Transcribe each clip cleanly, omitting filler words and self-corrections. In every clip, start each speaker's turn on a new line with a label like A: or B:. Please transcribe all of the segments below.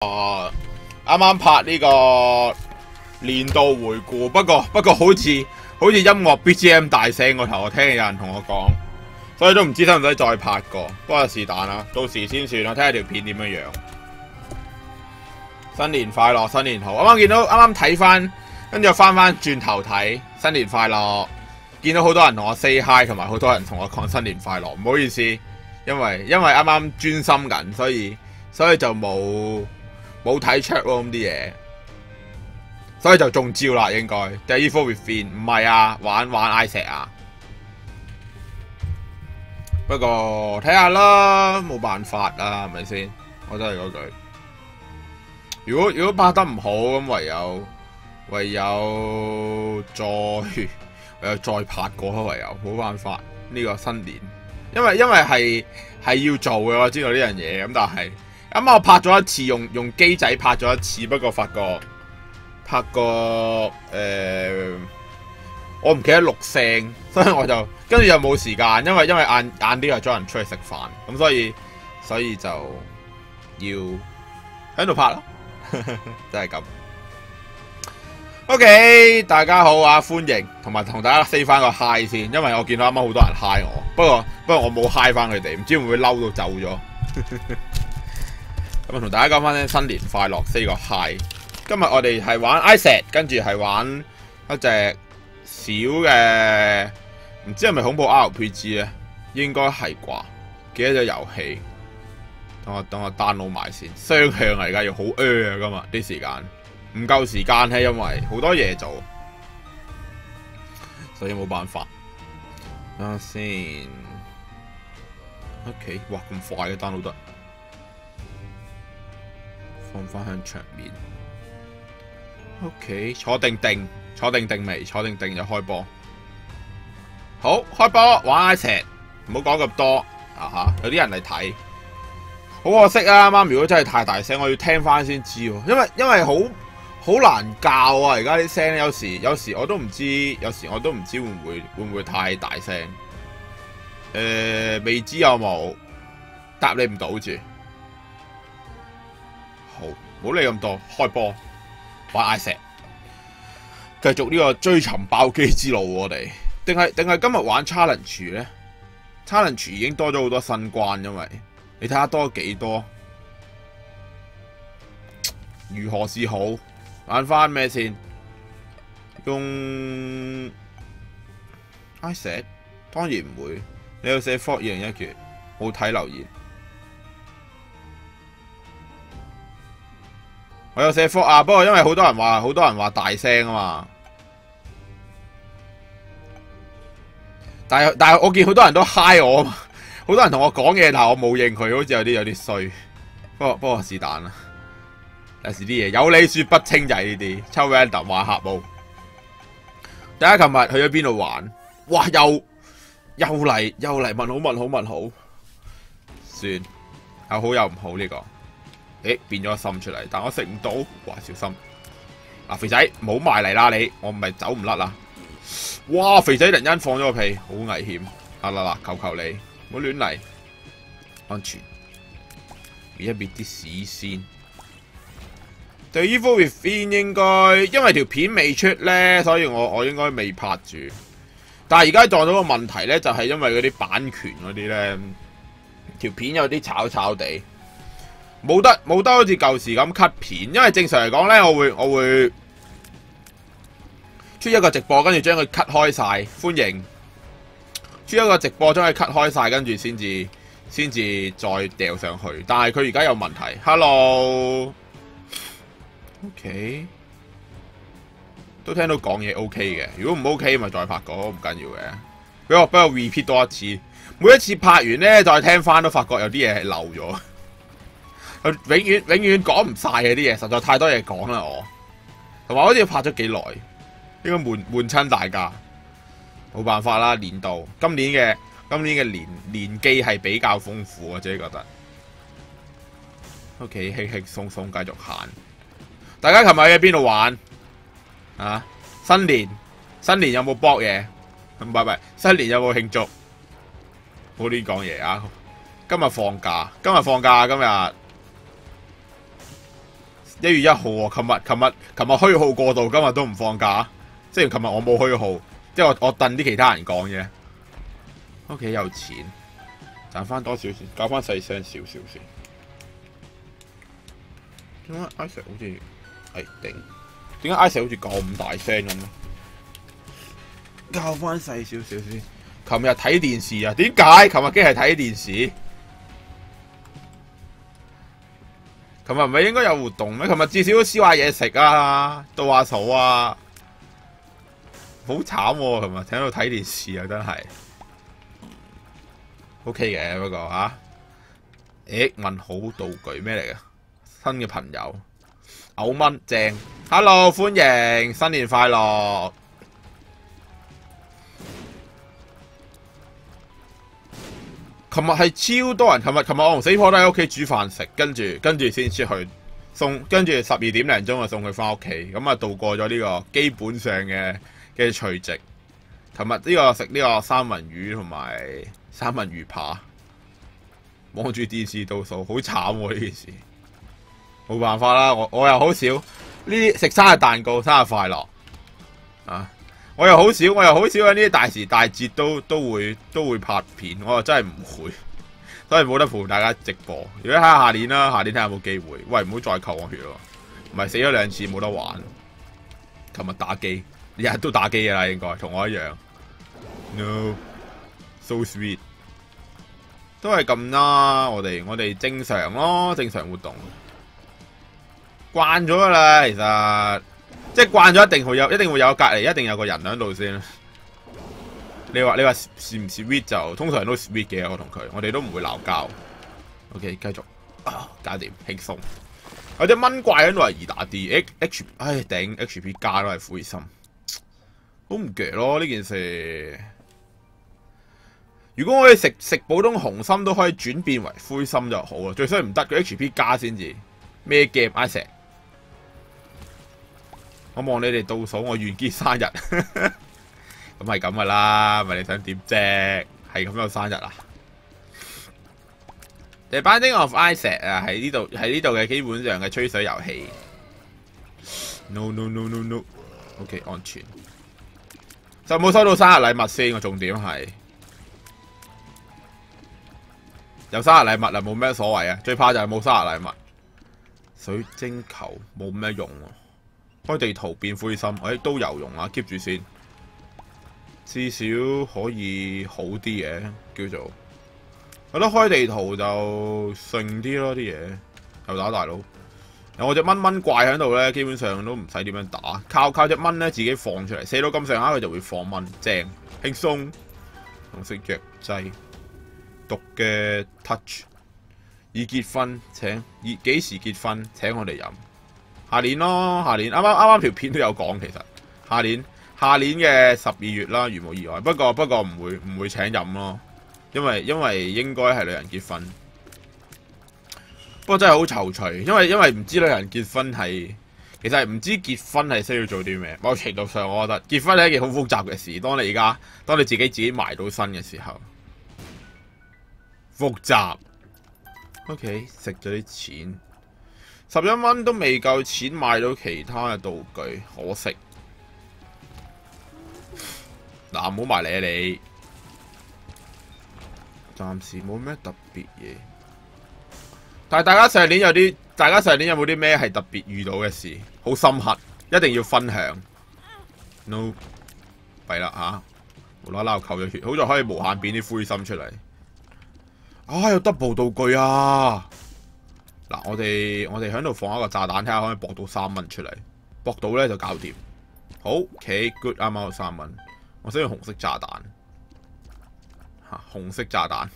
A: 啱啱拍呢個年度回顧，不過好似音樂 BGM 大聲個頭，我聽有人同我講，所以都唔知使唔使再拍過。不過是但啦，到時先算啦，睇下條片點樣樣。新年快樂，新年好！啱啱睇翻，跟住翻轉頭睇新年快樂，見到好多人同我 say hi， 同埋好多人同我講新年快樂。唔好意思，因為啱啱專心緊，所以就冇睇 chat room 啲嘢，所以就中招啦。應該 The Evil Within 唔係啊，玩 Isaac 啊。不過睇下啦，冇辦法啦，係咪先？我都係嗰句。如果拍得唔好，咁唯有再拍過咯，唯有冇辦法。呢個新年，因為係要做嘅，我知道呢樣嘢。咁但係啱我拍咗一次，用機仔拍咗一次，不過發覺我唔記得錄聲，所以我就跟住又冇時間，因為晏啲又咗人出去食飯，咁所以就要喺度拍咯。真係咁。OK， 大家好啊，歡迎，同埋同大家 say 翻個 hi 先，因為我見到啱啱好多人 hi 我，不過我冇 hi 翻佢哋，唔知會唔會嬲到走咗。咁啊，同大家講翻聲新年快樂 ，say 個 hi。今日我哋係玩 Isaac， 跟住係玩一隻小嘅，唔知係咪恐怖 RPG 咧？應該係啩？幾多隻遊戲？等我 download 埋先。雙向嚟而家要好啊，今日啲時間唔夠時間係因為好多嘢做，所以冇辦法。等下先。OK， 哇咁快嘅 download 得，放翻向桌面。OK， 坐定定未？坐定定就開波。好，開波玩 Isaac， 唔好講咁多啊吓，有啲人嚟睇。好可惜啊！啱啱如果真係太大聲，我要聽翻先知喎。因為好難教啊！而家啲聲有時我都唔知，會唔會太大聲？未知有冇？答你唔到住。好，唔好理咁多，開波玩 Isaac， 繼續呢個追尋爆機之路。我哋定係今日玩 challenge 咧 ？challenge 已經多咗好多新關，因為你睇下多幾多，如何是好？玩翻咩先？用 Isaac 當然唔會。你有寫 For 2019月，冇睇留言。我有寫 For 啊，不過因為好多人話大聲啊嘛。但係我見好多人都 hi 我啊嘛。好多人同我講嘢，但係我冇應佢，好似有啲衰。不過是但啦，有時啲嘢有理說不清就係呢啲。抽 random 玩客務。大家琴日去咗邊度玩？哇！又嚟問好。算有好有唔好呢個。誒，變咗個心出嚟，但我食唔到。哇！小心。嗱，肥仔唔好埋嚟啦你，我唔係走唔甩啦。哇！肥仔突然間放咗個屁，好危險。嗱，求你。唔好亂嚟，安全。滅一滅啲屎先。The Evil Within 應該因為條片未出咧，所以我應該未拍住。但係而家撞到個問題咧，就係因為嗰啲版權嗰啲咧，條片有啲炒地，冇得好似舊時咁 cut 片。因為正常嚟講咧，我會出一個直播，跟住將佢 cut 開晒，歡迎。出一個直播將佢 cut 開晒，跟住先至再掉上去。但係佢而家有問題。Hello，OK， 都聽到講嘢 OK 嘅。如果唔 OK 咪再拍過，唔緊要嘅。不過 repeat 多一次，每一次拍完咧再聽翻都發覺有啲嘢係漏咗。永遠講唔晒嘅啲嘢，實在太多嘢講啦我。同埋好似拍咗幾耐，應該悶親大家。冇辦法啦，年度今年嘅年機係比較豐富，我自己覺得。OK， 輕鬆鬆繼續行。大家琴日喺邊度玩啊？新年有冇搏嘢？唔係，新年有冇慶祝？好亂講嘢啊！今日放假，今日1月1號喎，琴日虛號過度，今日都唔放假。雖然琴日我冇虛號，即係我戥啲其他人講嘢。屋企有錢，賺翻多少先？搞翻細聲少少先。點解 Isaac 好似係頂？點解 Isaac 好似咁大聲咁咧？較翻細少少先。琴日睇電視啊？點解？琴日竟係睇電視？琴日唔係應該有活動咩？琴日至少都燒下嘢食啊，倒下草啊，好慘喎！琴日喺度睇電視啊，真係 OK 嘅，不過嚇，問好道具咩嚟嘅？新嘅朋友，牛蚊正 ，Hello 歡迎，新年快樂！琴日係超多人，琴日我同死婆都喺屋企煮飯食，跟住先出去送，跟住12點零鐘就送佢翻屋企，咁啊度過咗呢個基本上嘅除夕。琴日呢個食呢個三文魚同埋三文魚扒，望住電視倒數，好慘喎呢件事。冇辦法啦，我又好少呢啲食生日蛋糕，生日快樂啊！我又好少喺呢啲大時大節都會拍片，我又真係唔會，所以冇得陪大家直播。如果睇下下年啦，下年睇下有冇機會。喂，唔好再扣我血咯，唔係死咗2次冇得玩。琴日打機，日日都打機噶啦，應該同我一樣。No，so sweet， 都係咁啦。我哋正常咯，正常活動，慣咗噶啦，其實。即係慣咗，一定會有隔離，一定有個人喺度先。你話是唔 sweet 就通常都 sweet 嘅，我同佢，我哋都唔會鬧交。OK， 繼續搞掂，輕鬆。有隻蚊怪喺度係易打啲，H 唉頂 HP 加都係灰心，好唔鋸咯呢件事。如果我哋食普通紅心都可以轉變為灰心就好啦，最衰唔得，佢 HP 加先至咩 game Isaac。我望你哋倒數，我完結生日，咁係咁噶啦，咪你想點啫？係咁有生日啊 The Binding of Isaac 啊，喺呢度嘅基本上嘅吹水遊戲。No，OK 安全。就冇收到生日禮物先，個重點係有生日禮物啦，冇咩所謂啊。最怕就係冇生日禮物。水晶球冇咩用喎。開地圖變灰心，都有用啊 ，keep 住先，至少可以好啲嘅，叫做，我覺得開地圖就順啲咯，啲嘢又打大佬，有我隻蚊怪喺度咧，基本上都唔使點樣打，靠隻蚊咧自己放出嚟，射到咁上下佢就會放蚊，正輕鬆，紅色藥劑，毒嘅 touch， 已結婚請，幾時結婚請我哋飲。下年咯，下年啱條片都有講，其實下年嘅12月啦，如無意外。不過唔會請飲咯，因為應該係女人結婚。不過真係好躊躇，因為唔知女人結婚係其實係唔知結婚係需要做啲咩。某程度上，我覺得結婚係一件好複雜嘅事。當你自己埋到身嘅時候，複雜。OK， 食咗啲錢。11蚊都未夠錢買到其他嘅道具，可惜。嗱，唔好埋嚟啊你！暫時冇咩特別嘢。但係大家上年有冇啲咩係特別遇到嘅事？好深刻，一定要分享。No， 弊啦嚇！無啦啦扣咗血，好在可以無限變啲灰心出嚟。啊，有 double 道具啊！嗱，我哋喺度放一個炸彈，睇下可唔可以博到3蚊出嚟。博到咧就搞掂。好 ，OK，good， 啱啱有3蚊。我想要紅色炸彈。紅色炸彈。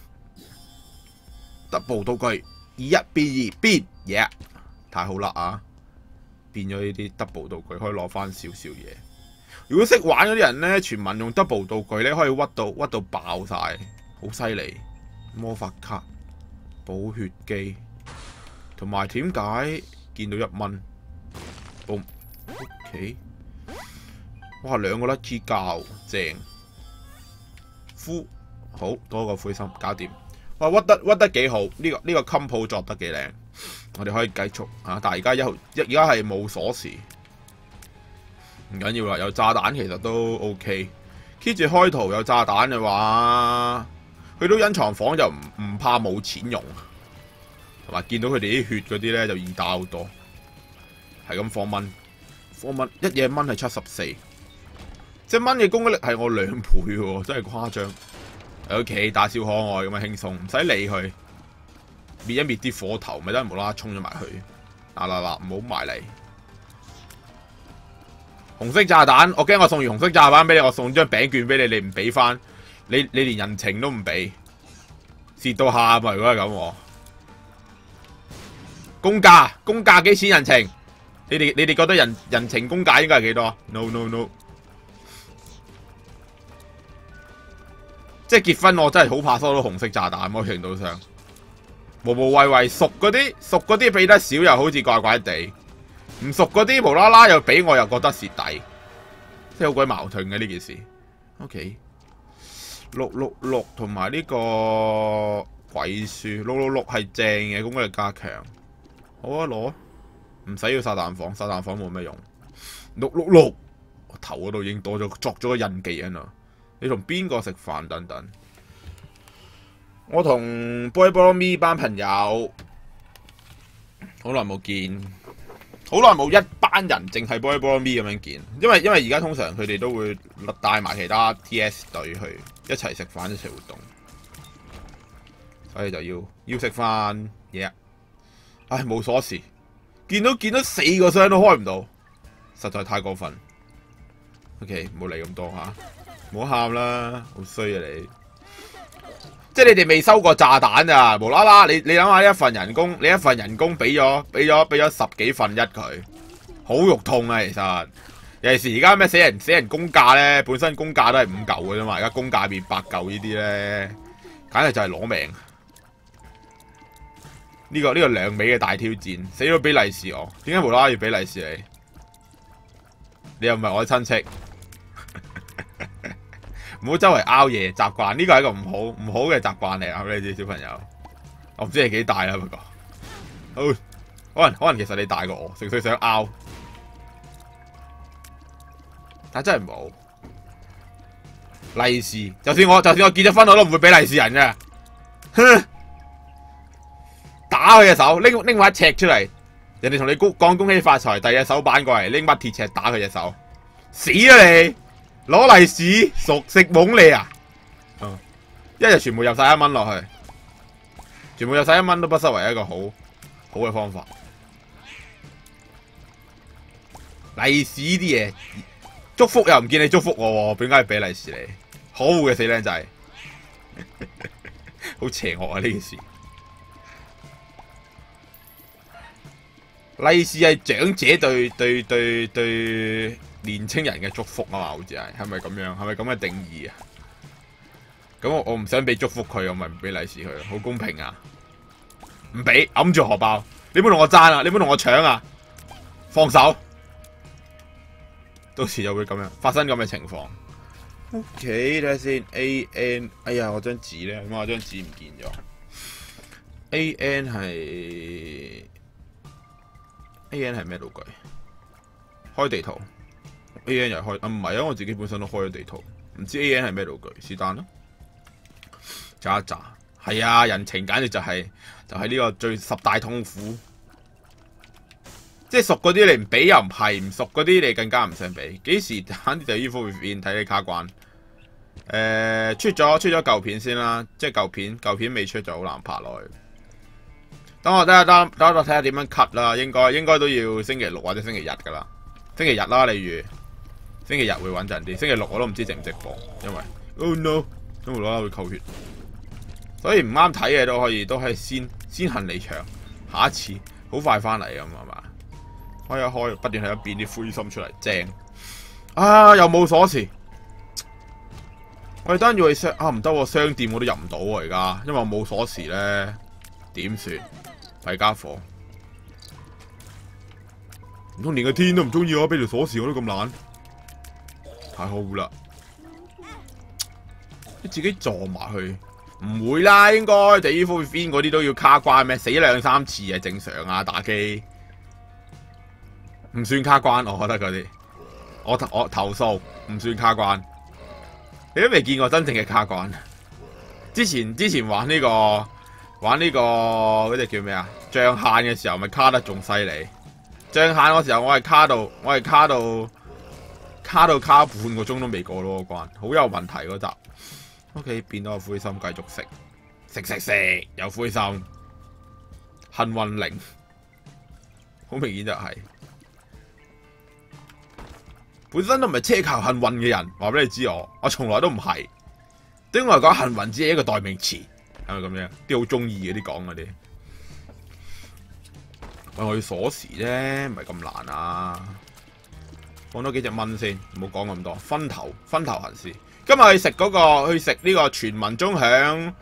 A: double 道具，1變2變，yeah， 太好啦啊！變咗呢啲 double 道具，可以攞翻少少嘢。如果識玩嗰啲人咧，全民用 double 道具咧，可以屈到爆晒，好犀利。魔法卡、補血機。同埋點解見到1蚊？OK， 哇，2個 lucky 膠正，好多個灰心搞掂。哇，屈得幾好，呢個 compo 作得幾靚。我哋可以繼續啊！但係而家係冇鎖匙，唔緊要啦。有炸彈其實都 OK。keep 住開圖有炸彈嘅話，去到隱藏房就唔怕冇錢用，同埋見到佢哋啲血嗰啲咧就易打好多。係咁放蚊，一嘢蚊係74，即係蚊嘅攻擊力係我2倍喎，真係誇張。喺屋企打小可愛咁樣輕鬆，唔使理佢。滅一滅啲火頭，咪得無啦啦衝咗埋去。嗱，唔好埋嚟。紅色炸彈，我驚我送完紅色炸彈俾你，我送張餅券俾你，你唔俾翻，你連人情都唔俾，蝕到喊啊！如果係咁，公價幾錢人情？你哋覺得人情公價應該係幾多 ？No， 即係結婚我真係好怕收到紅色炸彈，某程度上。無謂熟嗰啲俾得少又好似怪怪地，唔熟嗰啲無啦啦又俾我又覺得蝕底，即係好鬼矛盾嘅呢件事。OK， 666同埋呢個鬼書666係正嘅，攻擊力加強。好啊，攞唔使要炸彈房，炸彈房冇咩用。666我頭嗰度已經多咗作咗個印記喺度。你同邊個食飯等等？我同 Boy Boy Me 班朋友好耐冇見，好耐冇一班人淨係 Boy Boy Me 咁樣見，因為而家通常佢哋都會帶埋其他 TS 隊去一齊食飯一齊活動，所以就要食飯嘢。唉，冇鎖匙，見到4個箱都開唔到，實在太過分。OK， 唔好理咁多吓，唔好喊啦，好衰啊你！即係你哋未收過炸彈啊！無啦啦，你諗下呢一份人工，你一份人工俾咗10幾份一佢，好肉痛啊！其實尤其是而家咩死人公價咧，本身公價都係5嚿嘅啫嘛，而家公價變8嚿呢啲咧，簡直就係攞命。呢個兩尾嘅大挑戰，死都俾利是我，點解無啦啦要俾利是你？你又唔係我親戚。唔好周圍拗嘢，習慣呢個係一個唔好嘅習慣嚟啊！你知小朋友，我唔知你幾大啦，不過，可能其實你大過我，純粹想拗，但真係冇利是。就算我結咗婚，我都唔會俾利是人嘅。哼，打佢隻手，拎把尺出嚟，人哋同你講恭喜發財，第二隻手板過嚟，拎把鐵尺打佢隻手，死啊你！攞利是熟食懵你啊！一日全部入晒1蚊落去，全部入晒1蚊都不失為一個好嘅方法。利是呢啲嘢，祝福又唔見你祝福我，點解要俾利是你？可惡嘅死靚仔，好邪惡啊！呢件事，利是係長者對年青人嘅祝福啊嘛，好似係咪咁樣？係咪咁嘅定義啊？咁我唔想俾祝福佢，我咪唔俾利是佢，好公平啊！唔俾，揞住荷包，你唔好同我爭啊！你唔好同我搶啊！放手，到時就會咁樣發生咁嘅情況。OK，睇下先 ，AN， 哎呀，我張紙咧，咁我張紙唔見咗。AN 係咩道具？開地圖。AN 又開啊？唔係啊，我自己本身都開咗地圖，唔知 AN 係咩道具，是但啦。炸一炸，係啊，人情簡直就係呢個最10大痛苦。即係熟嗰啲你唔俾又唔係，唔熟嗰啲你更加唔想俾。幾時揀就依幅片睇你卡關。出咗舊片先啦，即係舊片未出就好難拍落去。等我睇下點樣 cut 啦，應該都要星期6或者星期日噶啦。星期日啦，例如星期日會穩陣啲，星期6我都唔知直唔直播，因為 Oh no， 都無啦啦會扣血，所以唔啱睇嘅都可以先行離場，下一次好快翻嚟咁係嘛？開一開，不斷喺度變啲灰心出嚟，正啊！又冇鎖匙，我哋單要去商唔得喎，商店我都入唔到喎而家，因為我冇鎖匙咧，點算？弊家伙！唔通連個天都唔中意我，俾條鎖匙我都咁懶，太好啦！你自己撞埋去，唔會啦，應該地衣夫邊嗰啲都要卡關咩？死2、3次係正常啊，打機唔算卡關，我覺得嗰啲我投訴唔算卡關，你都未見過真正嘅卡關。之前玩呢個嗰隻叫咩啊？象限嘅時候咪卡得仲犀利，象限嗰時候我係卡到半個鐘都未過咯個關，好有問題嗰集。OK， 變到個灰心繼續食有灰心，幸運零，好明顯就係、本身都唔係車靠幸運嘅人，話俾你知我從來都唔係。對我嚟講，幸運只係一個代名詞，係咪咁樣？啲好中意嗰啲講嗰啲。喂，我要鎖匙啫，唔係咁難啊！放多幾隻蚊先，唔好講咁多。分頭行事。今日去食呢個傳聞中響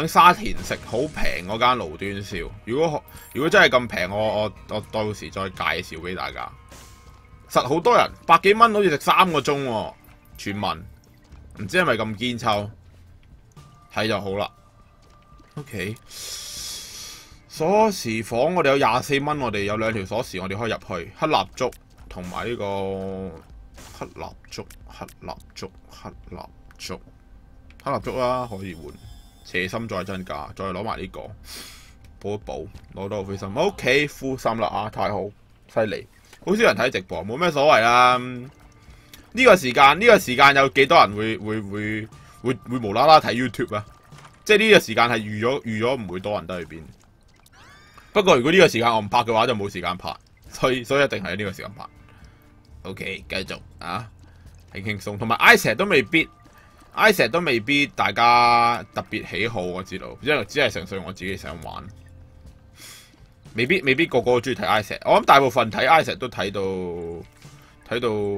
A: 沙田食好平嗰間爐端燒。如果真係咁平，我到時再介紹俾大家。實好多人，100幾蚊好似食3個鐘喎。傳聞唔知係咪咁堅抽？睇就好啦。OK， 鎖匙房我哋有24蚊，我哋有2條鎖匙，我哋可以入去。黑蠟燭同埋呢個黑蠟燭啦，可以換。邪心再增加，再攞埋呢個補一補，攞到灰心。OK， 敷心啦啊，太好，犀利！好少人睇直播，冇咩所謂啦。呢個時間有幾多人會無啦啦睇 YouTube 啊？即係呢個時間係預咗唔會多人得去邊。不過如果呢個時間我唔拍嘅話，就冇時間拍，所以一定係呢個時間拍。OK， 繼續啊，輕鬆。同埋 iSet 都未必大家特別喜好，我知道，因為只係純粹我自己想玩，未必個個都中意睇 iSet。我諗大部分睇 iSet 都睇到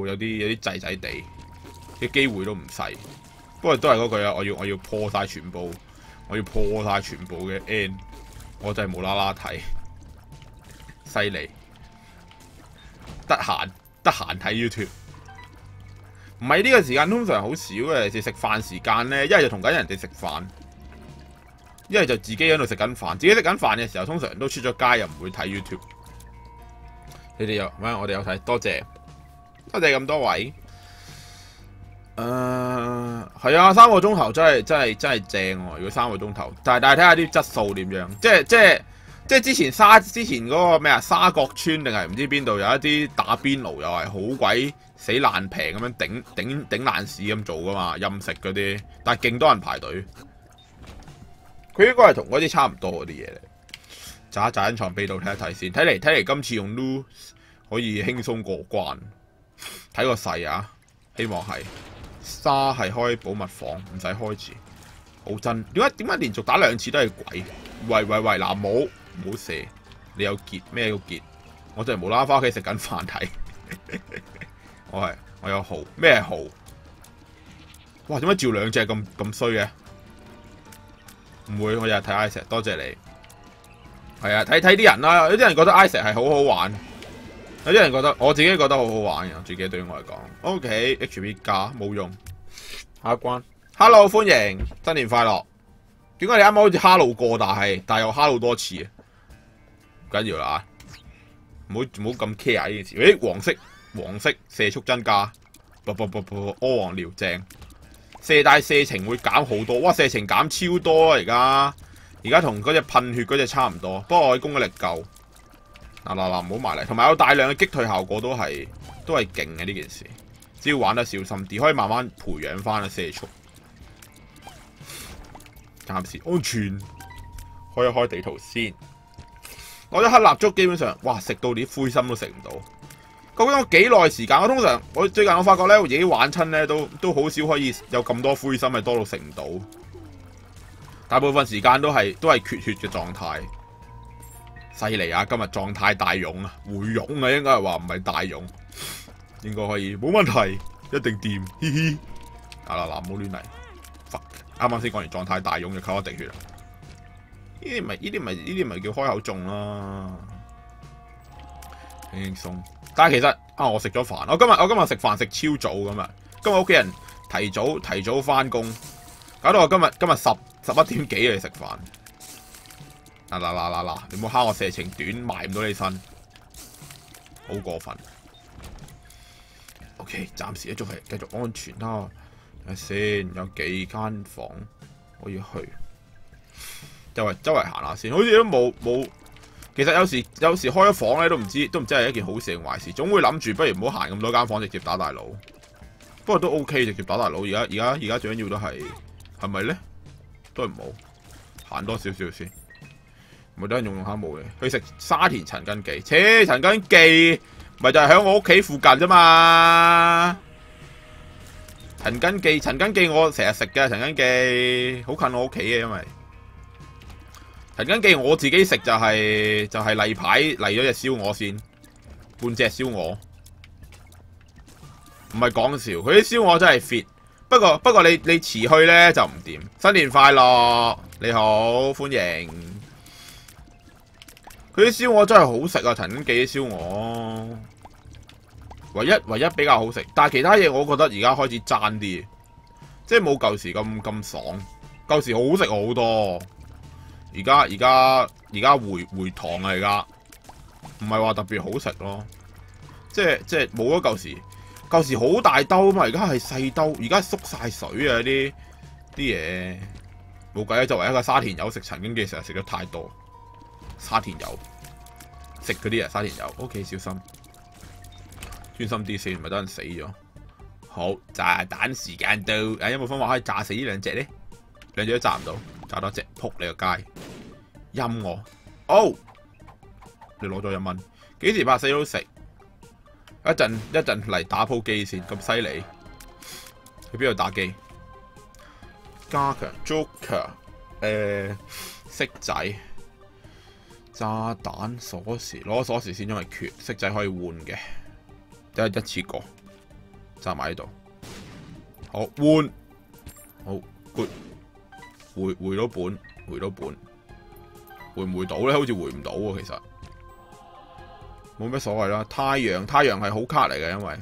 A: 有啲滯地，啲機會都唔細。不過都係嗰句啊，我要破晒全部嘅 N， 我就係無啦啦睇，犀利。得閒睇 YouTube， 唔係呢個時間通常好少嘅，尤其是食飯時間咧，一係就同緊人哋食飯，一係就自己喺度食緊飯。自己食緊飯嘅時候，通常都出咗街，又唔會睇 YouTube。你哋有咩？我哋有睇，多謝咁多位。係啊，3個鐘頭真係正喎！如果3個鐘頭，但係睇下啲質素點樣，即係之前嗰個咩啊沙角村定係唔知邊度有一啲打邊爐又係好鬼死爛平咁樣頂爛市咁做噶嘛，任食嗰啲，但係勁多人排隊。佢應該係同嗰啲差唔多嗰啲嘢嚟。炸隱藏秘道睇一睇先，睇嚟今次用 Lu 可以輕鬆過關。睇個勢啊，希望係。沙係開保密房，唔使開住，好真。點解連續打2次都係鬼？喂，嗱，唔好射，你有結咩叫結？我就係無啦啦翻屋企食緊飯睇。我有蠔，咩蠔？哇，點解照2隻咁衰嘅？唔會，我日日睇 iSet， 多謝你。係啊，睇啲人啦，有啲人覺得 iSet 係好好玩。有啲人覺得，我自己覺得好好玩嘅，自己對於我嚟講 ，OK，HP 加冇用。下一關 ，Hello， 歡迎，新年快樂。點解你啱啱好似 Hello 過，但又 Hello 多次啊？唔緊要啦，唔好咁 care 呢件事。誒，黃色射速增加，柯王寮正，射大射程會減好多，哇！射程減超多啊！而家同嗰隻噴血嗰隻差唔多，不過我攻擊力夠。嗱，唔好埋嚟，同埋有大量嘅擊退效果都係勁嘅呢件事，只要玩得小心啲，可以慢慢培養翻個射速。暫時安全，開一開地圖先。攞咗黑蠟燭，基本上，哇！食到啲灰心都食唔到。究竟我幾耐時間？最近我發覺咧，我自己玩親咧都好少可以有咁多灰心，係多到食唔到。大部分時間都係缺血嘅狀態。犀利啊！今日狀態大勇啊，回勇啊，應該係話唔係大勇，應該可以冇問題，一定掂，嘻嘻。唔好亂嚟。啱啱先講完狀態大勇就扣一滴血啦。呢啲咪叫開口中啦，輕鬆。但係其實我食咗飯，我今日食飯食超早咁啊！今日屋企人提早翻工，搞到我今日10 11點幾你食飯。嗱，你唔好蝦我射程短，埋唔到你身，好過分。OK， 暫時都仲係繼續安全啦。睇下先，有幾間房可以去，周圍行下先。好似都冇。其實有時開咗房咧，都唔知係一件好事定壞事。總會諗住，不如唔好行咁多間房，直接打大佬。不過都 OK， 直接打大佬。而家最緊要都係咪咧？都係唔好行多少少先。咪等人用下冇嘅，去食沙田陳根記。陳根記咪就係喺我屋企附近啫嘛。陳根記我成日食嘅，陳根記好近我屋企嘅，因為陳根記我自己食就係例牌嚟咗隻燒鵝先，半隻燒鵝，唔係講笑，佢啲燒鵝真係 fit。不過你遲去咧就唔掂。新年快樂，你好，歡迎。佢啲燒鵝真係好食啊！陳根記啲燒鵝，唯一比較好食，但係其他嘢我覺得而家開始爭啲，即係冇舊時咁爽。舊時好食好多，而家回堂啊！而家唔係話特別好食咯，即係冇咗舊時。舊時好大兜啊嘛，而家係細兜，而家縮晒水啊！啲嘢冇計啊！作為一個沙田友，食陳根記成日食得太多。沙田友食嗰啲啊，沙田友 OK， 小心，專心啲先，咪等人死咗。好，炸彈時間到，有冇方法可以炸死呢兩隻咧？兩隻都炸唔到，炸多隻，撲你個街，陰我。哦，你攞咗1蚊，幾時拍死都食？一陣嚟打鋪機先，咁犀利？去邊度打機？加強 Joker， 色仔。炸彈鎖匙，攞鎖匙先，因為缺色仔可以換嘅，得一次過炸埋喺度。好換，好 good， 回到本，回唔回到咧？好似回唔到喎，其實冇咩所謂啦。太陽係好卡嚟嘅，因為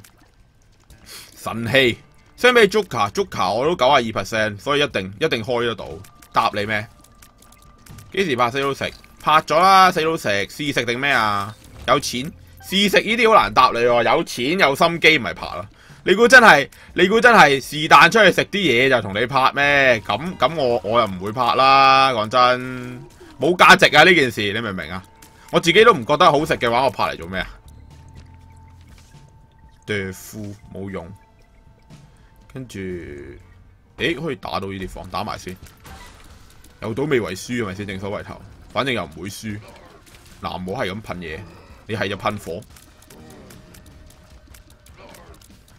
A: 神器相比 Joker 我都92%，所以一定開得到。答你咩？幾時拍死都食？拍咗啦，死佬食，試食定咩啊？有錢試食呢啲好難答你喎，有錢有心機咪拍咯。你估真係是但出去食啲嘢就同你拍咩？咁我又唔會拍啦，講真，冇價值啊呢件事，你明唔明啊？我自己都唔覺得好食嘅話，我拍嚟做咩啊？對付冇用，跟住，可以打到呢啲房，打埋先，有賭未為輸係咪先？正所謂頭。反正又唔會輸，嗱，唔好係咁噴嘢，你係就噴火，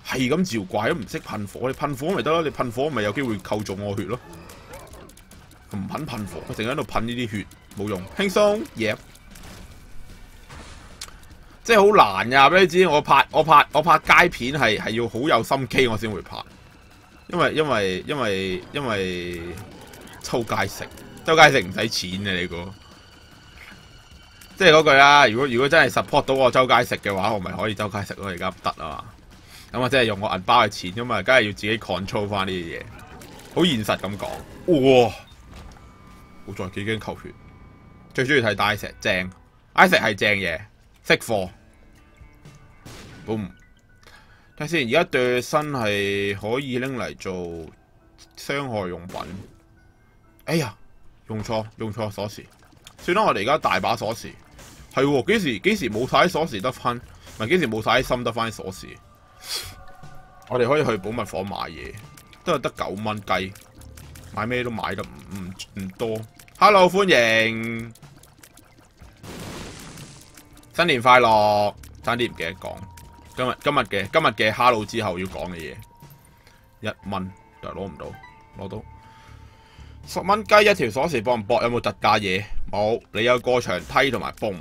A: 係咁照怪都唔識噴火，你噴火咪得咯，你噴火咪有機會扣中我血咯，唔肯噴火，我成日喺度噴呢啲血，冇用，輕鬆嘢，即係好難噶，俾你知，我拍街片係要好有心機我先會拍，因為周街食唔使錢嘅，你估？即係嗰句啦，如果真係 support 到我周街食嘅話，我咪可以周街食咯。而家唔得啊嘛，咁我真係用我銀包嘅錢，咁嘛，梗係要自己 control 翻呢啲嘢，好現實咁講。哇！好在幾驚扣血，最中意睇大石正，Isaac 係正嘢，識貨。boom， 睇下先，而家對身係可以拎嚟做傷害用品。哎呀，用錯鎖匙，算啦，我哋而家大把鎖匙。係喎，幾時冇晒鎖匙得翻？唔係幾時冇晒心得翻鎖匙？我哋可以去寶物房買嘢，都係得9蚊雞，買咩都買得唔多。Hello， 歡迎，新年快樂！差啲唔記得講，今日嘅 Hello 之後要講嘅嘢，1蚊就攞唔到，攞到。10蚊雞一條鎖匙搏唔搏？有冇特價嘢？冇，你有過牆梯同埋泵，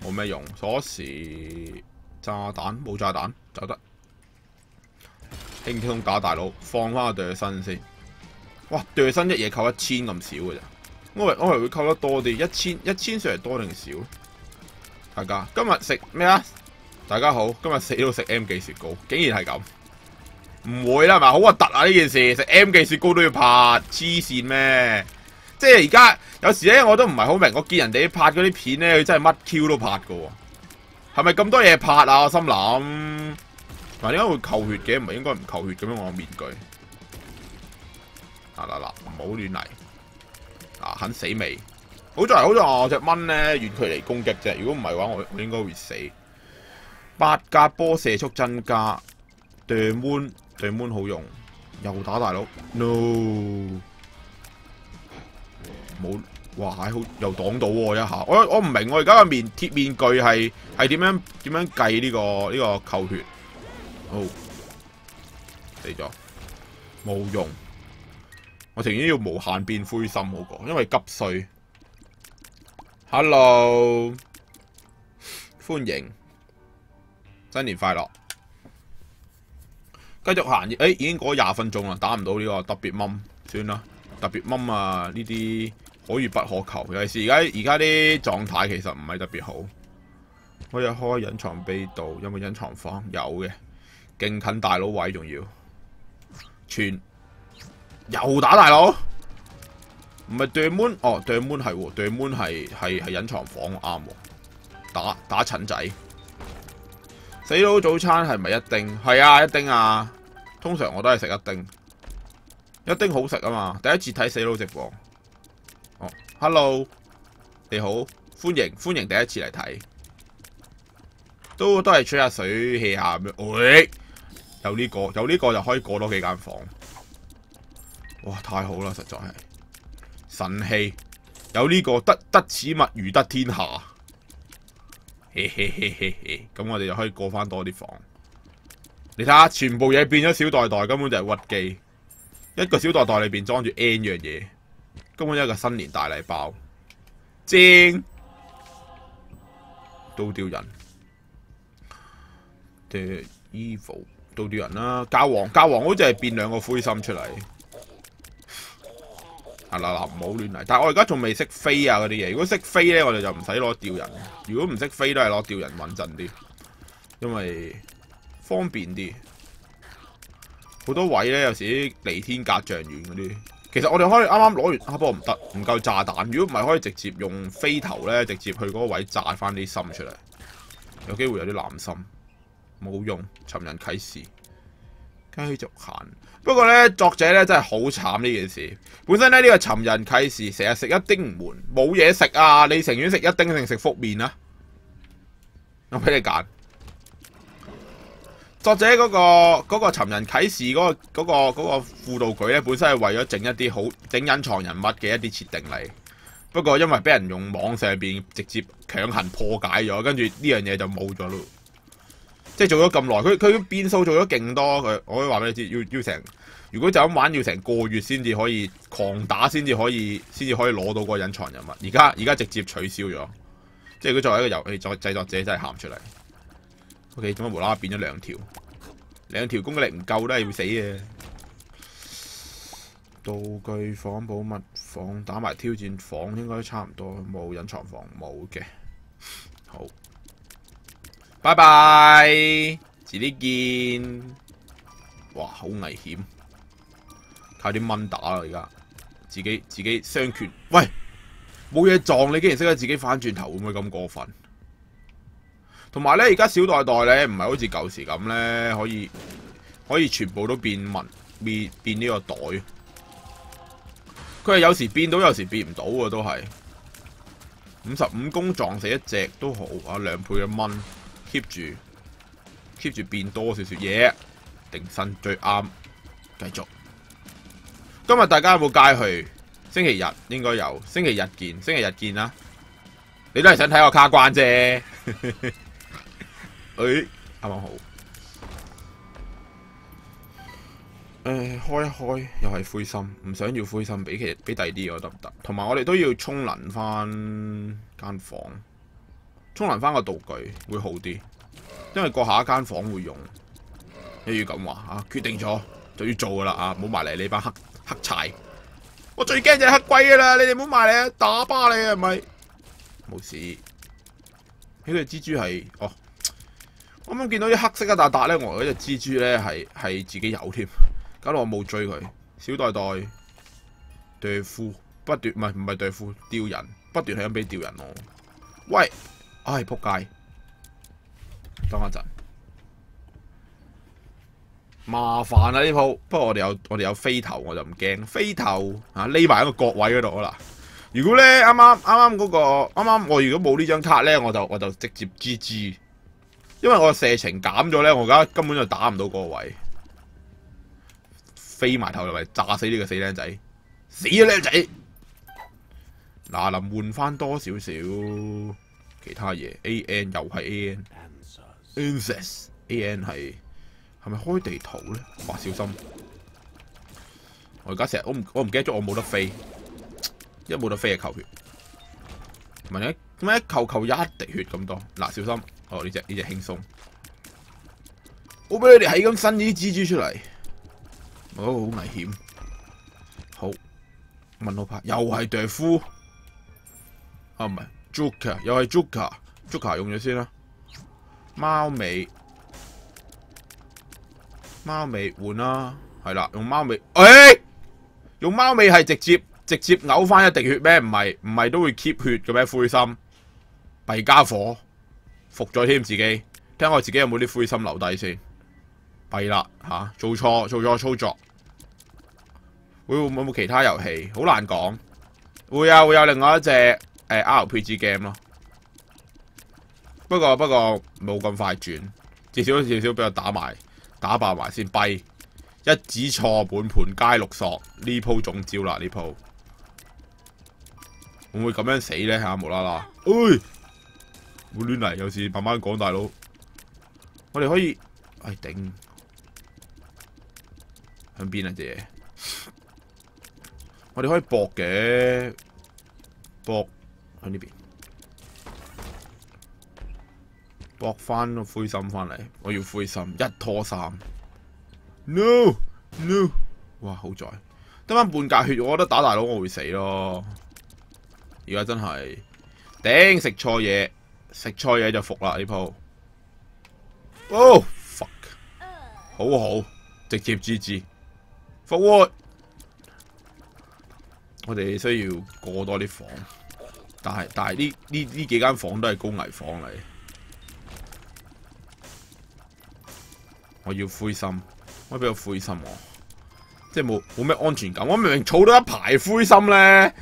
A: 冇咩用。鎖匙炸彈冇炸彈走得，輕鬆打大佬，放翻個對身先。哇，對身一嘢扣1000咁少嘅咋？我以為會扣得多啲，1000算係多定少？大家今日食咩啊？大家好，今日死都食 M 記雪糕，竟然係咁。唔會啦，係咪好核突啊？呢件事食 M 記雪糕都要拍，黐線咩？即係而家有時咧，我都唔係好明，我見人哋拍嗰啲片咧，佢真係乜 Q 都拍噶喎，係咪咁多嘢拍啊？我心諗，嗱，點解會扣血嘅？唔係應該唔扣血咁樣？我面具，嗱，唔好亂嚟，肯死未？好在我隻蚊咧遠距離攻擊啫，如果唔係嘅話，我應該會死。8格波射速增加 ，The Moon 好用，又打大佬 ，no。冇，哇！好又擋到喎一下，我唔明我而家個貼面具係點樣計呢個扣血？哦，死咗，冇用。我情願要無限變灰心好過，因為急需。Hello， 歡迎，新年快樂！繼續行，已經過咗20分鐘啦，打唔到呢個特別掹，算啦，特別掹啊呢啲。可遇不可求，尤其是而家啲狀態其實唔係特別好。可以開隱藏秘道，有冇隱藏房？有嘅，勁近大佬位仲要。全又打大佬，唔係 The Moon 哦 ，The Moon 係喎 ，The Moon 係隱藏房啱喎。打陳仔，死佬早餐係咪一丁？係啊，一丁啊。通常我都係食一丁，一丁好食啊嘛。第一次睇死佬直播。哦 ，Hello， 你好，歡迎第一次嚟睇，都係吹下水 hea 下咁樣。喂，有呢個就可以過多幾間房，哇，太好啦，實在係神器，有呢個得此物如得天下，嘿嘿嘿嘿嘿，咁我哋就可以過翻多啲房。你睇下，全部嘢變咗小袋袋，根本就係屈機，一個小袋袋裏邊裝住 N 樣嘢。根本一個新年大禮包，正都丟人 ，The Evil 都丟人啦。教皇好似係變2個灰心出嚟，唔好亂嚟。但係我而家仲未識飛啊嗰啲嘢，如果識飛咧，我哋就唔使攞吊人。如果唔識飛都係攞吊人穩陣啲，因為方便啲。好多位咧，有時啲離天隔丈遠嗰啲。其實我哋可以啱啱攞完，不過唔得，唔夠炸彈。如果唔係，可以直接用飛頭咧，直接去嗰個位炸翻啲心出嚟，有機會有啲藍心，冇用。尋人啟事，繼續行。不過咧，作者咧真係好慘呢件事。本身咧呢個尋人啟事成日食一丁唔悶，冇嘢食啊！你情願食一丁定食福麵啊？我俾你揀。作者嗰個尋人啟事嗰個副道具咧，本身係為咗整一啲好整隱藏人物嘅一啲設定嚟。不過因為俾人用網上邊直接強行破解咗，跟住呢樣嘢就冇咗咯。即係做咗咁耐，佢變數做咗勁多。我可以話俾你知，要成如果就咁玩，要成個月先至可以狂打，先至可以攞到個隱藏人物。而家直接取消咗。即係佢作為一個遊戲製作者真係喊出嚟。O.K. 點解無啦啦變咗2條攻擊力唔夠都係要死嘅。道具房、寶物房打埋挑戰房應該差唔多，冇隱藏房冇嘅。好，拜拜，遲啲見。哇，好危險，靠啲蚊打啦而家，自己雙拳。喂，冇嘢撞你，竟然識得自己翻轉頭，會唔會咁過分？同埋咧，而家小袋袋咧，唔係好似舊時咁咧，可以全部都變呢個袋。佢係有時變到，有時變唔到嘅，都係。55攻撞死一隻都好啊，2倍嘅蚊 keep 住變多少少嘢，定身最啱。繼續。今日大家有冇街去？星期日應該有，星期日見啦。你都係想睇我卡關啫。啱啱好。開一開又係灰心，唔想要灰心，俾第二啲我得唔得？同埋我哋都要沖能翻間房，沖能翻個道具會好啲，因為過下一間房會用。一於咁話啊，決定咗就要做噶啦啊！唔好埋嚟你班黑柴，我最驚就係黑龜噶啦！你哋唔好埋嚟啊，打巴你啊，係咪？冇事。呢隻蜘蛛係哦。我啱啱見到啲黑色一笪笪咧，我嗰隻蜘蛛咧係自己有添，搞到我冇追佢。小袋袋對夫不斷唔係對付吊人，不斷係咁俾吊人我。喂，唉仆街！等一陣，麻煩啊呢鋪。不過我哋有飛頭，我就唔驚。飛頭啊，匿埋喺個角位嗰度啦。如果咧啱啱嗰個我如果冇呢張卡咧，我就直接 GG， 因為我射程減咗咧，我而家根本就打唔到嗰個位。飛埋頭入嚟炸死呢個死僆仔，死啊僆仔！嗱，臨換翻多少少其他嘢 ，AN 又係 AN，Ancestors AN 係咪開地圖咧？哇，小心！我而家成日我唔記得咗我冇得飛，一冇得飛就扣血，唔係點解一扣一滴血咁多？嗱，小心！哦，呢隻輕鬆，我俾你哋係咁伸啲蜘蛛出嚟。哦，好危險！好，問號牌又係杜夫，啊唔係 Joker， 又係 Joker 用咗先啦。貓尾換啦，係啦，用貓尾，用貓尾係直接嘔翻一滴血咩？唔係都會 keep 血嘅咩？灰心，弊家伙，服咗添自己，聽下我自己有冇啲灰心留低先。弊啦吓，做錯操作。會冇其他遊戲？好難講。會有另外一隻RPG game 咯。不過冇咁快轉，至少俾我打爆埋先。跛一指錯，滿盤皆六索。呢鋪中招啦！呢鋪會唔會咁樣死咧？嚇無啦啦，冇亂嚟，有時慢慢講，大佬。我哋可以，頂向邊啊隻嘢？我哋可以搏嘅，搏喺呢邊，搏翻個灰心翻嚟。我要灰心1拖3 ，no， 哇好在得翻半格血，我覺得打大佬我會死咯。而家真係頂食錯嘢就服啦呢鋪。哦 fuck， 好，直接 GG， 復活。我哋需要過多啲房，但係呢幾間房都係高危房嚟。我要灰心，我俾個灰心我，即係冇咩安全感。我明明儲到一排灰心咧，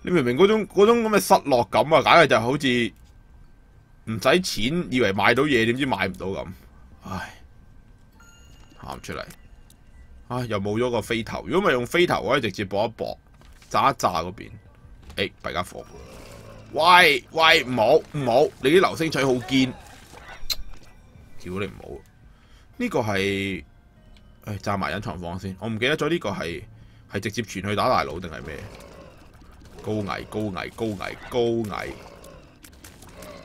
A: 你明明嗰種咁嘅失落感啊，簡直就好似唔使錢，以為買到嘢，點知買唔到咁。唉，喊出嚟。唉，又冇咗個飛頭。如果唔係用飛頭，我可以直接搏一搏。炸一炸嗰邊，弊家伙！喂，唔好，你啲流星錘好堅，屌你唔好！呢個係，炸埋隱藏房先，我唔記得咗呢個係直接傳去打大佬定係咩？高危，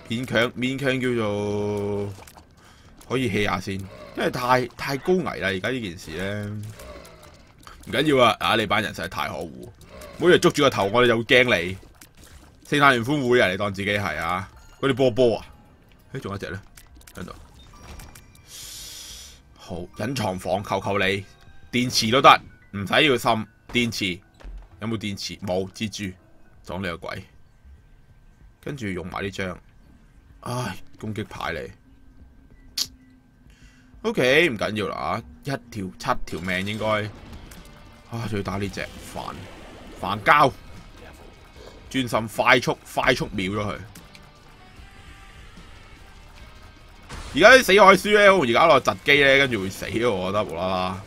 A: 勉強叫做可以 hea 下先，因為太高危啦！而家呢件事咧，唔緊要啊！你班人實在太可惡。每日捉住個頭，我哋就會驚你。聖誕聯歡會啊，你當自己係啊？嗰啲波啊？仲有一隻咧喺度。好，隱藏房，求你，電池都得，唔使要心。電池有冇電池？冇，蜘蛛撞你個鬼。跟住用埋呢張，攻擊牌嚟。OK， 唔緊要啦，7條命應該。仲要打呢隻煩膠，專心快速秒咗佢。而家啲死海書咧，而家落窒機咧，跟住會死咯。我覺得無啦啦，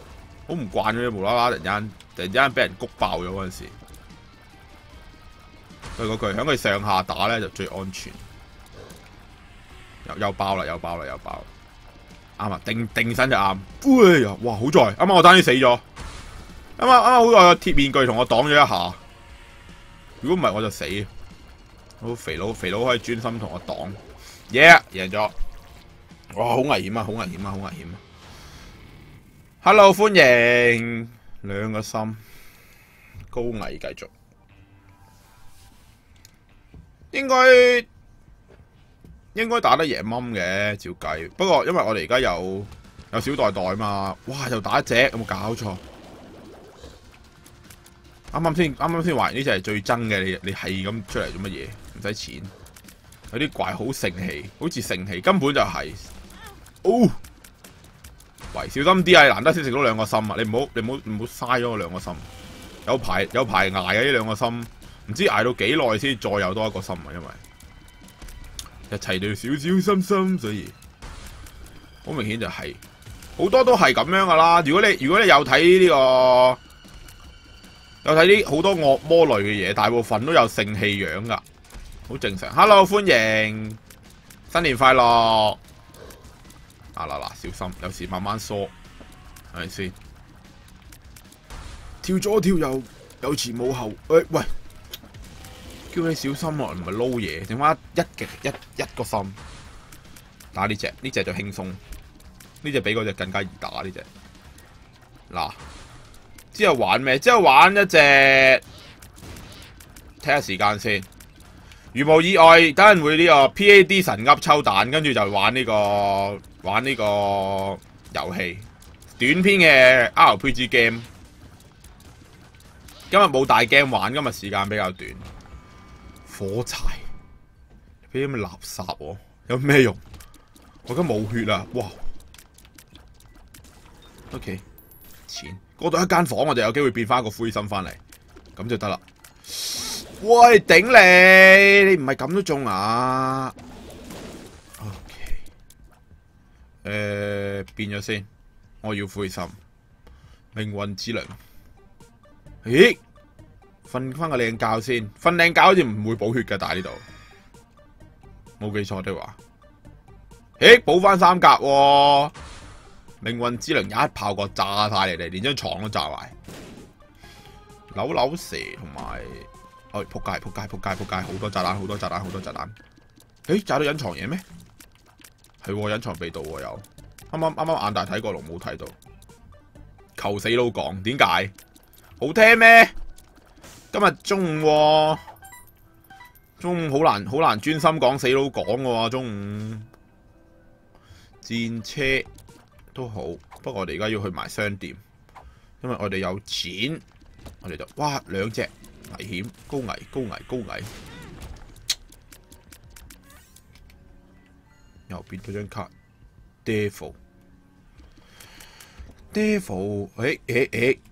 A: 好唔慣嘅，無啦啦突然間俾人谷爆咗嗰陣時。對嗰句，響佢上下打咧就最安全。又爆啦！啱啊，定身就啱。哇，好在啱啱我單啲死咗。啱好在個鐵面具同我擋咗一下，如果唔係我就死。好，肥佬可以專心同我擋，贏咗！哇，好危險啊！Hello， 歡迎2個心，高危繼續，應該打得贏掹嘅，照計。不過因為我哋而家有小袋嘛，哇，又打一隻，有冇搞錯？啱啱先話呢隻係最憎嘅，你係咁出嚟做乜嘢？唔使錢。有啲怪好盛氣，好似盛氣，根本就係、哦。喂，小心啲啊！難得先食到2個心啊！你唔好嘥咗我2個心。有排捱啊！呢2個心，唔知捱到幾耐先再有多1個心啊！因為一齊都要小小心心，所以好明顯就係、好多都係咁樣噶啦。如果你有睇呢個，有睇啲好多惡魔類嘅嘢，大部分都有盛氣樣噶，好正常。Hello， 歡迎，新年快樂！嗱，小心，有時慢慢梳，係咪先？跳左跳右，有前冇後。喂，叫你小心啊！唔係撈嘢，點解一個心？打呢隻就輕鬆，呢隻比嗰隻更加易打呢隻。嗱，之後玩咩？之後玩一隻，睇下時間先。如無意外，等陣會呢個 PAD 神噏抽蛋，跟住就玩呢個遊戲，短篇嘅 RPG game。今日冇大 game 玩，今日時間比較短。火柴，俾啲咩垃圾喎？有咩用？我而家冇血啦，哇 ！OK， 錢過到一間房，我就有機會變翻個灰心翻嚟，咁就得啦。喂，頂你唔係咁都中啊 ？OK， 變咗先，我要灰心，命運之輪。咦？瞓翻個靚覺先，瞓靚覺好似唔會補血㗎，但係呢度冇記錯的話，咦？補翻3格喎！命運之輪一炮過炸晒你哋，連張床都炸埋。扭蛇同埋。哎，仆街！好多炸彈！誒，炸到隱藏嘢咩？係隱藏秘道喎又。啱啱眼大睇過龍冇睇到。求死佬講，點解？好聽咩？今日中午喎，中午好難專心講死佬講嘅喎，中午。戰車都好，不過我哋而家要去埋商店，因為我哋有錢，我哋就哇2隻。危險，高危！又變咗張卡 ，Devil，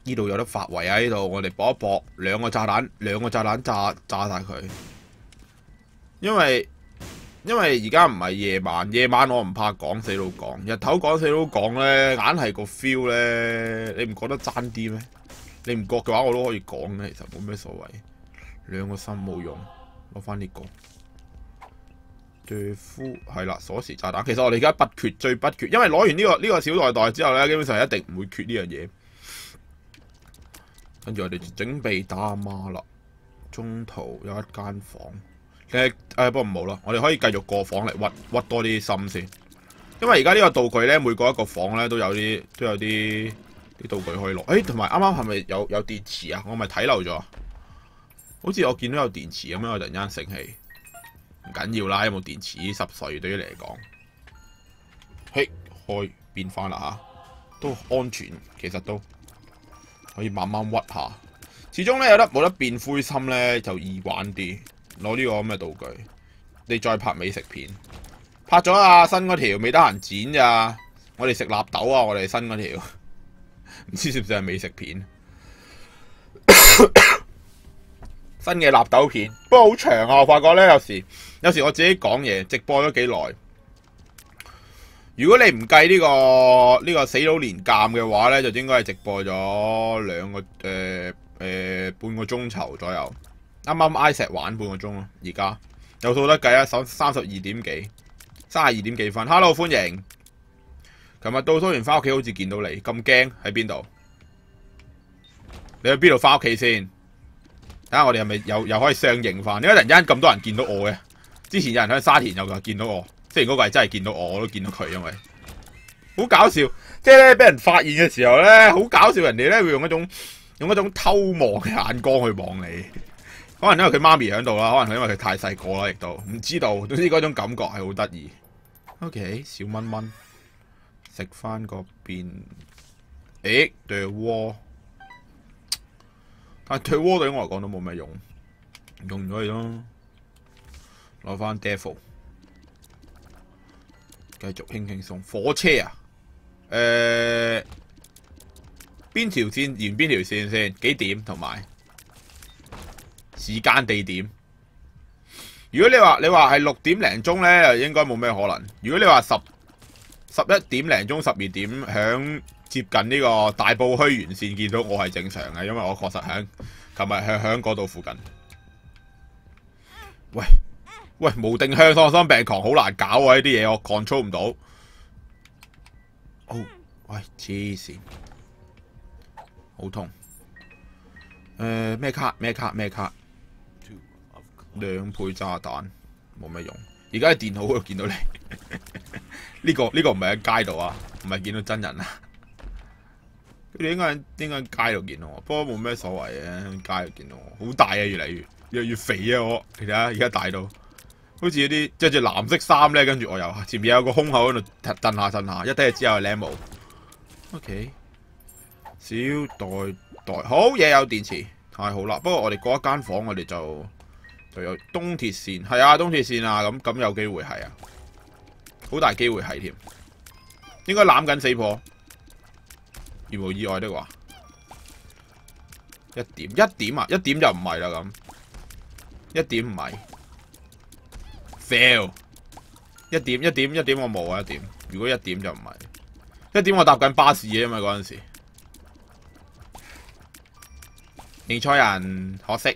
A: 呢度有得發圍啊！呢度我哋搏一搏，2個炸彈炸晒佢。因為而家唔係夜晚我唔怕講死佬講，日頭講死佬講咧，硬係個 feel 咧，你唔覺得爭啲咩？你唔覺嘅話，我都可以講嘅，其實冇咩所謂。2個心冇用，攞翻呢個。對夫係啦，鎖匙炸彈。其實我哋而家最不缺，因為攞完呢個小袋之後咧，基本上一定唔會缺呢樣嘢。跟住我哋準備打孖啦。中途有一間房，不過唔好啦，我哋可以繼續過房嚟屈多啲心先。因為而家呢個道具咧，每個一個房咧都有啲道具可以攞，同埋啱啱係咪有電池啊？我咪睇漏咗，好似我見到有電池咁樣，我突然間醒起，唔緊要啦，有冇電池10歲對於你嚟講，開變翻啦嚇，都安全，其實都可以慢慢屈下。始終咧冇得變灰心咧，就易玩啲。攞呢個咁嘅道具，你再拍美食片，拍咗啊新嗰條未得閒剪咋，我哋食納豆啊，我哋新嗰條。唔知是唔是係美食片？新嘅納豆片，不過好長啊！我發覺咧，有時我自己講嘢，直播咗幾耐。如果你唔計呢個死佬連鑑嘅話咧，就應該係直播咗半個鐘頭左右。啱啱 Isaac 玩半個鐘咯，而家有數得計啊，32點幾分。Hello， 歡迎。琴日到蘇完翻屋企，好似見到你咁驚喺邊度？你去邊度翻屋企先？睇下我哋係咪又可以相認翻？點解突然間咁多人見到我嘅？之前有人喺沙田又見到我，雖然嗰個係真係見到我都見到佢，因為好搞笑。即係咧，俾人發現嘅時候咧，好搞笑。人哋咧會用一種偷望嘅眼光去望你。可能因為佢媽咪喺度啦，可能因為佢太細個啦，亦都唔知道。總之嗰種感覺係好得意。OK， 小蚊蚊。食翻個邊，對鍋但係退窩對我嚟講都冇咩用，用咗佢咯。攞翻 Devil， 繼續輕輕鬆。火車啊，邊條線沿邊條線先？幾點同埋時間地點？如果你話係6點零鐘咧，應該冇咩可能。如果你話11點零鐘、12點響接近呢個大埔墟沿線見到我係正常嘅，因為我確實響琴日響嗰度附近。喂，無定向喪心病狂好難搞啊！呢啲嘢我 control 唔到。哦，喂，黐線，好痛。咩卡？咩卡？咩卡？2倍炸彈冇乜用。而家喺電腦嗰度見到你，呢個唔係喺街度啊，唔係見到真人啊。佢哋應該喺街度見到我，不過冇咩所謂嘅，街度見到我，好大啊，越嚟越肥啊我。你睇下而家大到，好似嗰啲着住藍色衫咧，跟住我又前面有個胸口喺度震下，一睇就知有 Lemo。OK， 小袋好嘢，有電池，太好啦。不過我哋嗰一間房，我哋就有東鐵線，係啊，東鐵線啊，咁有機會係啊，好大機會係添，應該攬緊死婆，如無意外的話，一點啊，一點就唔係啦咁，一點唔係 ，fail， 一點我冇啊，一點，如果一點就唔係，一點我搭緊巴士嘅，因為嗰陣時，認錯人，可惜。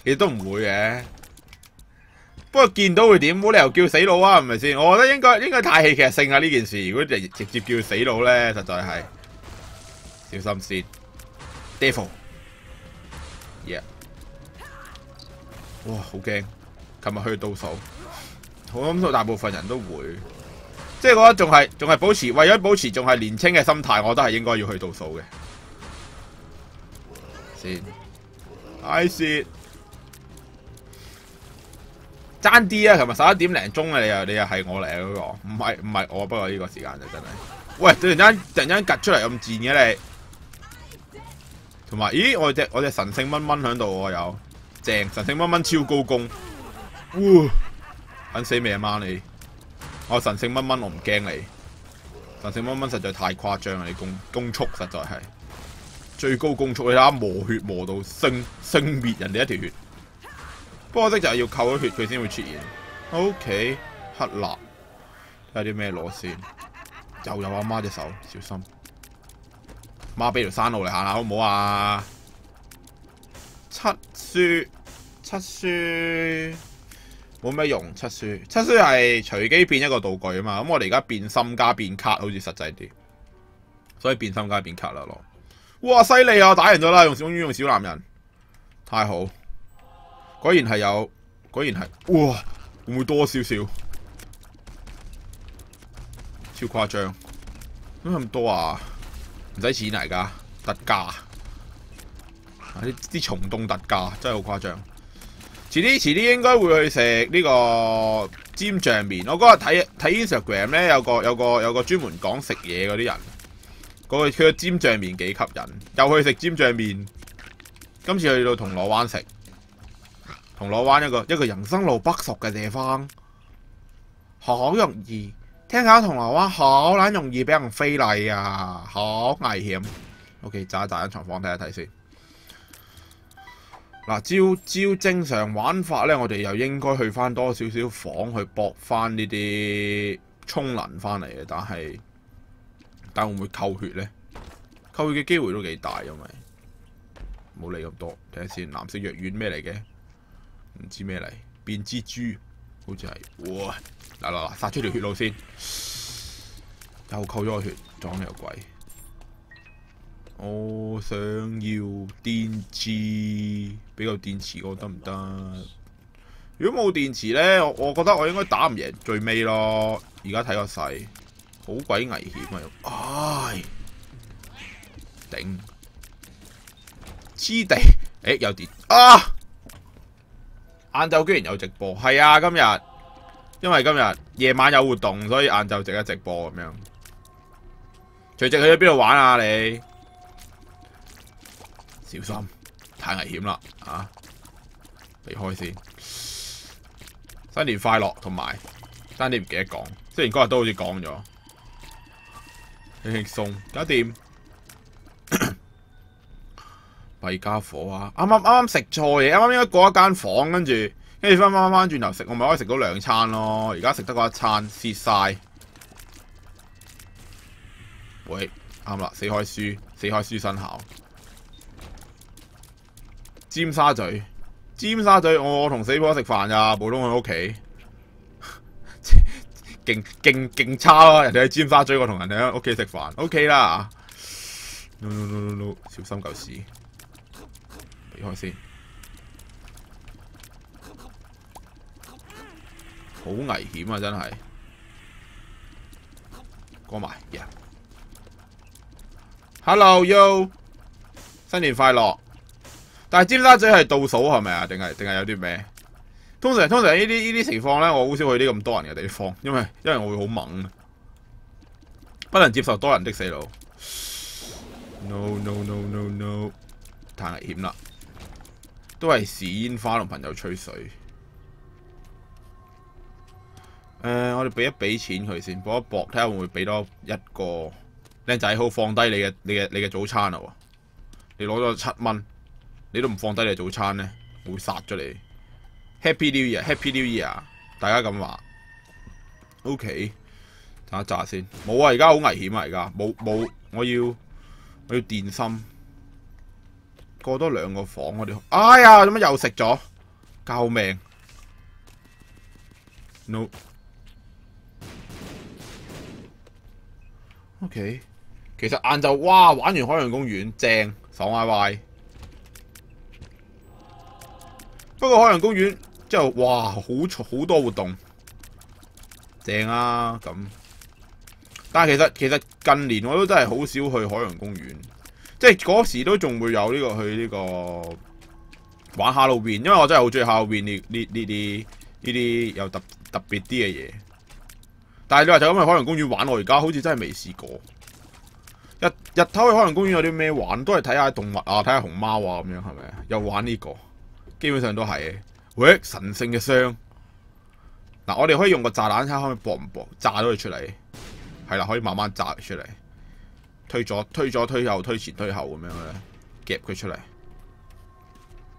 A: 亦都唔會嘅，不過見到會點？冇理由叫死佬啊，係咪先？我覺得應該太戲劇性啊呢件事。如果直接叫死佬咧，實在係小心先。Devil， yeah， 哇，好驚！琴日去倒數，我諗到大部分人都會，即係我覺得仲係保持為咗保持仲係年青嘅心態，我覺得係應該要去倒數嘅。先 ，I see。爭啲啊！琴日11點零鐘啊，你又係我嚟嗰個，唔係我，不過呢個時間就真係，喂！突然間趌出嚟咁賤嘅你，同埋咦我隻神聖蚊蚊喺度喎，有正神聖蚊蚊超高攻，揾死未啊媽你！我神聖蚊蚊我唔驚你，神聖蚊蚊實在太誇張啦！你攻速實在係最高攻速，你睇下磨血磨到星滅人哋一條血。波色就係要扣咗血佢先會出現。OK， 黑蠟睇下啲咩攞先。又有阿媽隻手，小心。媽俾條山路嚟行下好唔好啊？7書冇咩用，7書係隨機變一個道具啊嘛。咁我哋而家變心加變卡好似實際啲，所以變心加變卡啦咯。哇，犀利啊！打贏咗啦，終於用小男人，太好。果然係，哇！會唔會多少少？超誇張，點解咁多啊？唔使錢嚟㗎，特價，啲蟲洞特價真係好誇張。遲啲應該會去食呢個尖醬麵。我嗰日睇 Instagram 咧，有個專門講食嘢嗰啲人，佢嘅尖醬麵幾吸引，又去食尖醬麵。今次去到銅鑼灣食。銅鑼灣一個人生路不熟嘅地方，好容易聽講銅鑼灣好撚容易俾人非禮啊，好危險。OK， 炸間床房睇一睇先。嗱，照正常玩法咧，我哋又應該去翻多少少房去搏翻呢啲充能翻嚟嘅，但會唔會扣血咧？扣血嘅機會都幾大，因為冇理咁多。睇下先，藍色藥丸咩嚟嘅？唔知咩嚟，變蜘蛛，好似係，哇！嗱，殺出條血路先，又扣咗個血，撞你個鬼！我想要電池，俾個電池我得唔得？如果冇電池咧，我覺得我應該打唔贏最尾咯。而家睇個勢，好鬼危險啊！唉，頂，黐地，有電啊！晏晝居然有直播，係啊！因為今日夜晚有活動，所以晏晝直一直播咁樣。隨直去咗邊度玩啊你？小心，太危險啦啊！離開先。新年快樂，同埋單啲唔記得講，雖然嗰日都好似講咗，輕輕鬆搞掂。弊家伙啊！啱食錯嘢，啱應該過一間房，跟住翻轉頭食，我咪可以食到2餐咯。而家食得嗰1餐，蝕晒。喂，啱啦，死開書生效。尖沙咀，我同死婆食飯咋，普通去屋企，勁差咯。人哋喺尖沙咀，我同人哋喺屋企食飯 ，OK 啦。No， 小心嚿屎，避開先。好危險啊！真係，過埋，Hello Yo， 新年快樂！但係尖沙咀係倒數係咪啊？定係有啲咩？通常呢啲情況咧，我好少去啲咁多人嘅地方，因為我會好猛，不能接受多人的死路。No， 太危險啦！都係試煙花同朋友吹水。我哋俾錢佢先，搏一搏，睇下會唔會俾多一個靚仔好放低你嘅早餐啊！你攞咗7蚊，你都唔放低你嘅早餐咧，我會殺咗你。Happy New Year，Happy New Year， 大家咁話。OK， 等一揸先。冇啊，而家好危險啊！而家冇，我要電芯。過多2個房，我哋。哎呀，做乜又食咗？救命 ！No。OK， 其實晏晝哇玩完海洋公園正爽歪歪，不過海洋公園之後哇好多活動正啊咁，但係其實近年我都真係好少去海洋公園，即係嗰時都仲會有去呢個玩 Halloween，因為我真係好中意 Halloween 呢啲有特別啲嘅嘢。但係你話就咁去海洋公園玩，我而家好似真係未試過。日頭去海洋公園有啲咩玩？都係睇下動物啊，睇下熊貓啊咁樣，係咪啊？又玩呢個，基本上都係。喂，神聖嘅箱，嗱，我哋可以用個炸彈叉，可以搏唔搏？炸咗佢出嚟，係啦，可以慢慢炸佢出嚟。推左推右，推前推後咁樣咧，夾佢出嚟。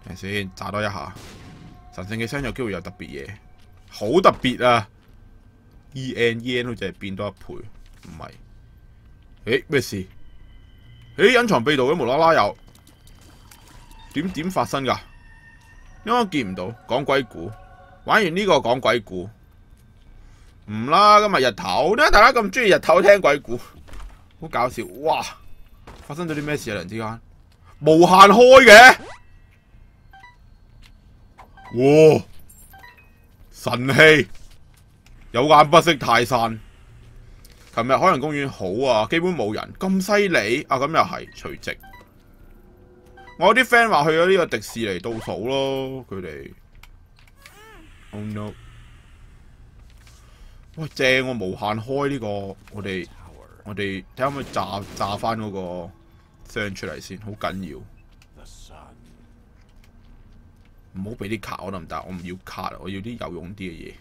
A: 睇下先，炸多一下。神聖嘅箱有機會有特別嘢，好特別啊！EN 好似係變多1倍，唔係？誒咩事？隱藏秘道嘅無啦啦又點發生㗎？因為我見唔到講鬼故，玩完呢個講鬼故，唔啦，今日日頭，點解大家咁中意日頭聽鬼故？好搞笑！哇，發生咗啲咩事啊？突然之間無限開嘅，哇，神器！有眼不識泰山。琴日海洋公園好啊，基本冇人，咁犀利啊！咁又係除夕。我有啲 friend 話去咗呢個迪士尼倒數咯，佢哋。Oh no！ 喂，正喎，無限開呢個，我哋睇下可唔可以炸翻嗰個箱出嚟先，好緊要。唔好俾啲卡我得唔得？我唔要卡，我要啲有用啲嘅嘢。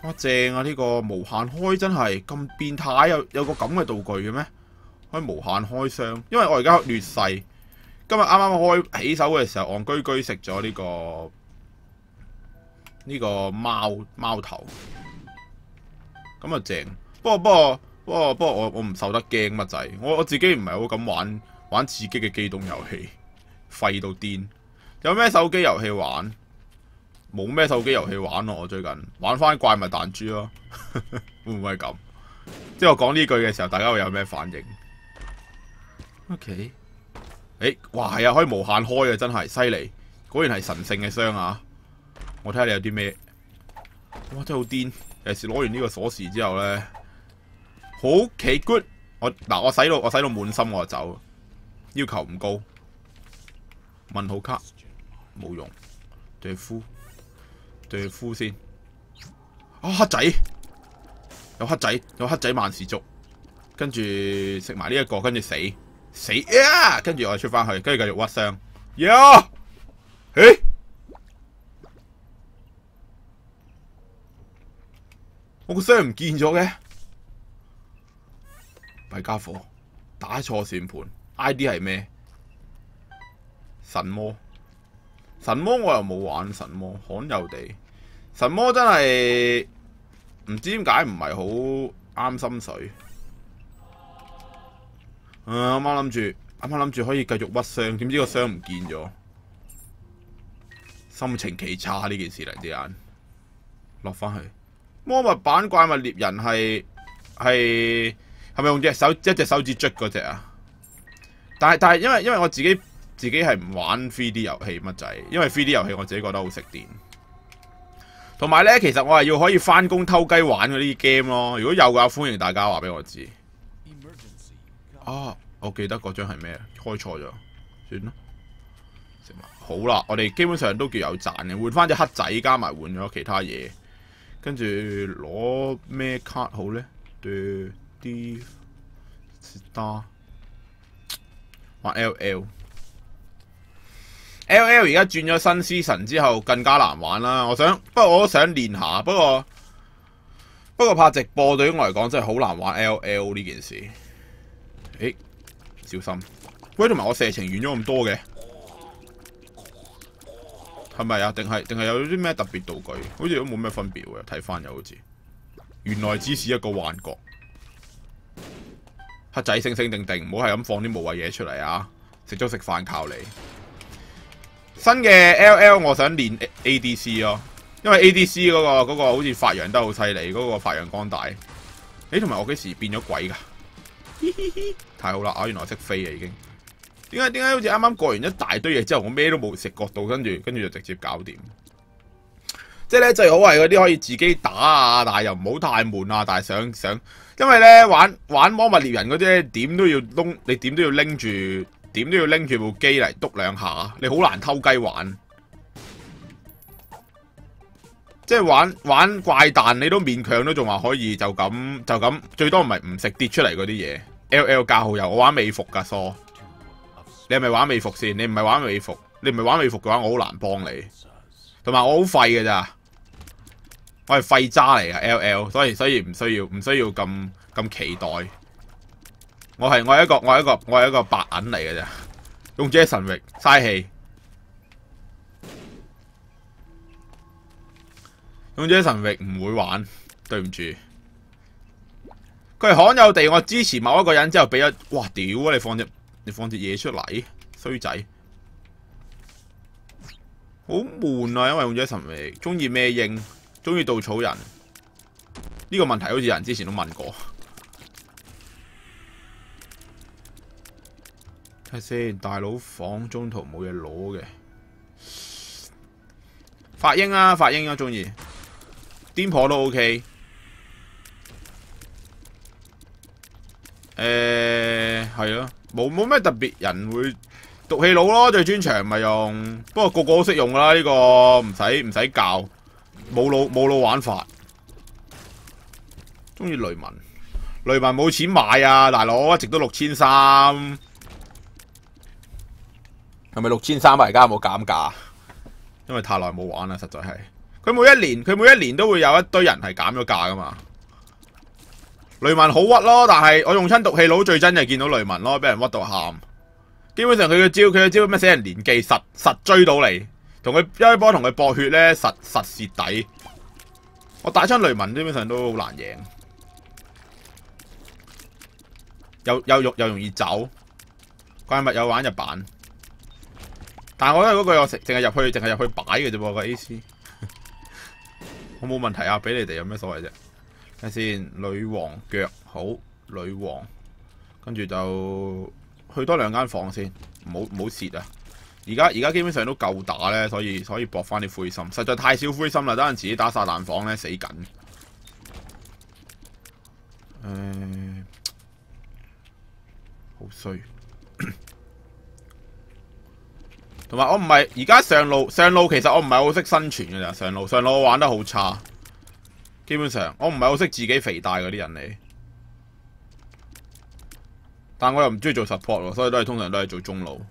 A: 哇，正啊！呢個無限開真係咁變態，有個咁嘅道具嘅咩？可以無限開箱，因為我而家劣勢。今日啱啱開起手嘅時候，戇居居食咗呢個貓頭，咁啊正。不過我唔受得驚乜滯，我自己唔係好敢玩刺激嘅機動遊戲，廢到癲。有咩手機遊戲玩？冇咩手機遊戲玩咯，我最近玩翻怪物彈珠咯，會唔會係咁？即係我講呢句嘅時候，大家會有咩反應 ？OK， 哇係啊，可以無限開啊，真係犀利，果然係神聖嘅箱啊！我睇下你有啲咩，哇真係好癲！尤其是攞完呢個鎖匙之後咧，好奇 good。我使到滿心我就走，要求唔高。問號卡冇用，對夫先。啊黑仔，有黑仔萬事足，跟住食埋呢一個，跟住死。死啊！跟住我出翻去，跟住繼續屈傷。呀！誒，我個傷唔見咗嘅，弊家伙，打錯算盤。ID 係咩？神魔，神魔我又冇玩神魔，罕有地，神魔真係唔知點解唔係好啱心水。啱啱諗住可以繼續屈傷，點知個傷唔見咗，心情奇差呢件事嚟啲眼，落翻去。魔物版怪物獵人係咪用一隻手指捽嗰隻啊？但係因為我自己係唔玩 3D 遊戲乜滯，因為 3D 遊戲我自己覺得好食電。同埋咧，其實我係要可以翻工偷雞玩嗰啲 game 咯。如果有嘅話，歡迎大家話俾我知。啊！我記得嗰張係咩？開錯咗，算啦。好啦，我哋基本上都叫有賺嘅，換翻隻黑仔，加埋換咗其他嘢，跟住攞咩卡好咧？啲 star 玩 LL 而家轉咗新 season 之後更加難玩啦。不過我都想練下，不過怕直播對於我嚟講真係好難玩 LL 呢件事。誒，小心！喂，同埋我射程遠咗咁多嘅，係咪啊？定係有啲咩特別道具？好似都冇咩分別喎。睇翻又好似，原來只是一個幻覺。黑仔醒醒定定，唔好係咁放啲無謂嘢出嚟啊！食粥食飯靠你。新嘅 LL 我想練 ADC 咯，因為 ADC 嗰個好似發揚得好犀利，嗰個發揚光大。誒，同埋我幾時變咗鬼㗎？太好啦！原來我識飛啊已經。點解好似啱啱過完一大堆嘢之後，我咩都冇食角到，跟住就直接搞掂。即係咧最好係嗰啲可以自己打啊，但係又唔好太悶啊，但係想，因為咧玩魔物獵人嗰啲咧點都要你點都要拎住部機嚟篤兩下，你好難偷雞玩。即係玩怪彈，你都勉強都仲話可以就咁，最多唔係唔食跌出嚟嗰啲嘢。LL 加好友，我玩美服噶疏。你係咪玩美服先？你唔係玩美服，嘅話，我好難幫你。同埋我好廢嘅咋，我係廢渣嚟噶 LL， 所以唔需要咁期待。我係一個白銀嚟嘅咋，用者神域嘥氣。勇者神域唔會玩，對唔住。佢係罕有地，我支持某一個人之後俾咗，哇屌啊！你放隻嘢出嚟，衰仔，好悶啊！因為勇者神域中意咩鷹，中意稻草人。呢個問題好似有人之前都問過。睇下先，大佬房中途冇嘢攞嘅，發鷹啊，中意。癲婆都 OK， 係咯，冇咩特別人會毒氣佬咯，最專長咪用，不過個個都識用啦，呢個唔使教，冇腦玩法。中意雷文冇錢買啊，大佬一直都6300，係咪6300啊？而家有冇減價？因為太耐冇玩啦，實在係。佢每一年都會有一堆人係減咗價噶嘛。雷文好屈咯，但係我用親毒氣佬最憎就見到雷文咯，俾人屈到喊。基本上佢嘅招咩死人連技實追到你，同佢一波同佢搏血咧實蝕底。我打親雷文基本上都好難贏，又容易走，怪物有玩日版。但係我覺得嗰個我淨係入去擺嘅啫噃個 AC。我冇問題啊，俾你哋有咩所謂啫？睇下先，女王腳好，女王，跟住就去多2間房先，唔好蝕啊！而家基本上都夠打咧，所以搏翻啲灰心，實在太少灰心啦！等陣自己打撒旦房咧死緊。好衰。同埋我唔係而家上路，其實我唔係好識生存嘅咋。上路我玩得好差，基本上我唔係好識自己肥大嗰啲人嚟。但我又唔中意做 support 喎，所以通常都係做中路。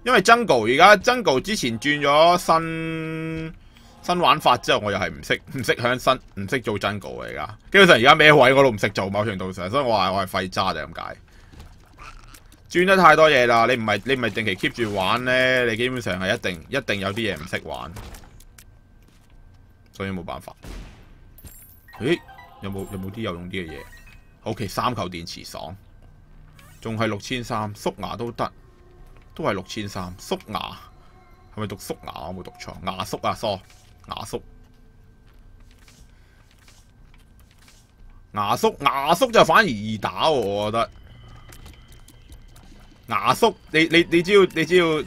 A: 因為 Jungle 而家 Jungle 之前轉咗新玩法之後，我又係唔識唔識做 Jungle 而家。基本上而家咩位我都唔識做，某程度上，所以我係廢渣就咁解。轉得太多嘢啦，你唔係定期 keep 住玩咧，你基本上係一定有啲嘢唔識玩，所以冇辦法。咦？有冇啲有用啲嘅嘢 ？OK， 3球電池爽，仲係6300，縮牙都得，都係6300。縮牙係咪讀縮牙？我冇讀錯，牙縮啊，疏牙縮。牙縮就反而易打喎，我覺得。牙縮，你只要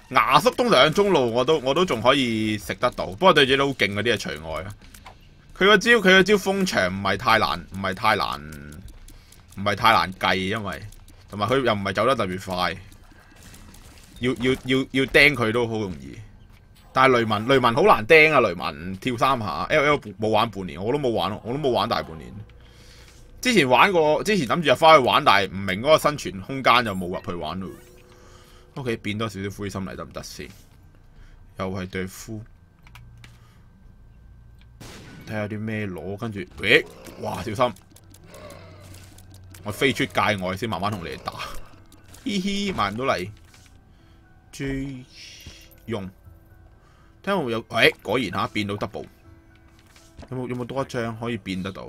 A: 牙縮通常中路我都仲可以食得到，不過對自己都好勁嗰啲係除外啊。佢個招風牆唔係太難計，因為同埋佢又唔係走得特別快，要釘佢都好容易。但係雷文好難釘啊！雷文跳3下 ，LL 冇玩半年，我都冇玩大半年。之前玩過，之前諗住入翻去玩，但係唔明嗰個生存空間就冇入去玩咯。OK， 變多少少灰心嚟得唔得先？又係對夫，睇下啲咩攞，跟住，喂，哇，小心！我飛出界外先，慢慢同你哋打。嘻嘻，埋唔到嚟，追用。睇下會唔會有？喂，果然嚇變到 double。有冇多一張可以變得到？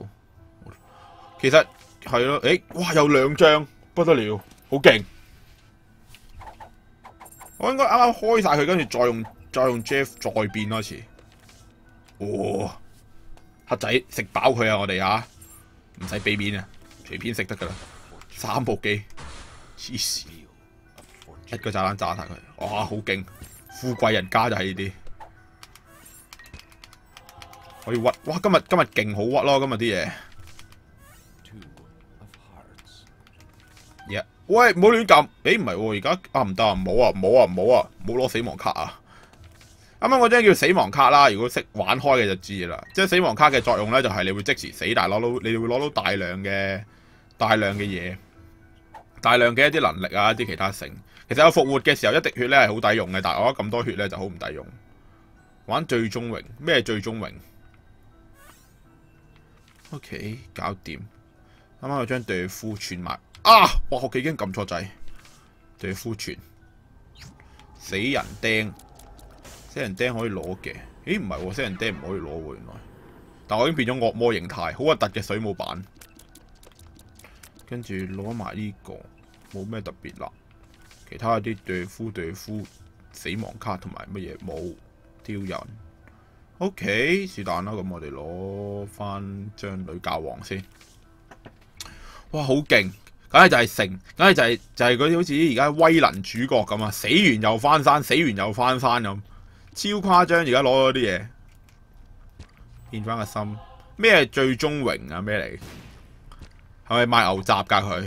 A: 其實係咯，哇，有2張，不得了，好勁！我應該啱啱開晒佢，跟住再用 Jeff 再變多次。哇！黑仔食飽佢啊！我哋嚇唔使俾面啊，隨便食得噶啦。3部機，黐線，一個炸彈炸晒佢。哇！好勁，富貴人家就係呢啲。可以屈，哇！今日勁好屈咯，今日啲嘢。喂，唔好亂撳！唔係喎，而家唔得啊，唔好攞死亡卡啊！啱啱嗰張叫死亡卡啦，如果識玩開嘅就知啦。即係死亡卡嘅作用咧，就係你會即時死，但係你會攞到大量嘅嘢，大量嘅一啲能力啊，一啲其他性。其實有復活嘅時候，一滴血咧係好抵用嘅，但係我覺得咁多血咧就好唔抵用。玩最終榮，咩最終榮 ？OK， 搞掂。啱啱有張對夫串埋。啊！哇！我已經撳錯掣，對夫傳死人釘可以攞嘅，唔係喎，死人釘唔可以攞喎原來。但我已經變咗惡魔形態，好核突嘅水母版。跟住攞埋呢個，冇咩特別啦。其他啲對夫死亡卡同埋乜嘢冇挑人。OK， 是但啦，咁我哋攞翻張女教皇先。哇！好勁！梗係就係梗係就係嗰啲好似而家威能主角咁啊！死完又翻山，死完又翻山咁，超誇張！而家攞咗啲嘢，變翻個心。咩係最終榮啊？咩嚟？係咪賣牛雜㗎佢？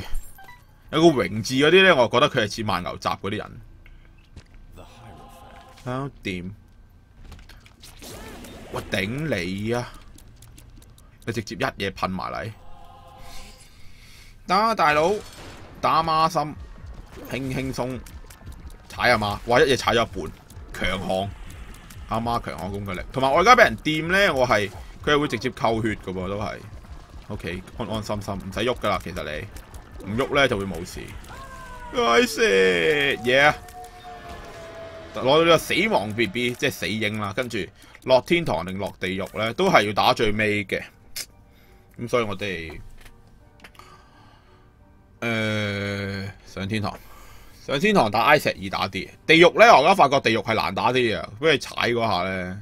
A: 有個榮字嗰啲咧，我覺得佢係似賣牛雜嗰啲人。搞掂！我頂你啊！你直接一嘢噴埋嚟。打大佬，打孖心，輕鬆踩阿媽，哇！一嘢踩咗一半，強項，阿媽強項攻擊力，同埋我而家俾人掂咧，佢係會直接扣血噶噃，都係 OK， 安安心心，唔使喐噶啦，其實你唔喐咧就會冇事。Nice yeah， 攞到呢個死亡 BB， 即係死鷹啦，跟住落天堂定落地獄咧，都係要打最尾嘅，咁所以我哋。上天堂打埃石易打啲，地獄咧我而家發覺地獄係難打啲嘅，俾你踩嗰下咧，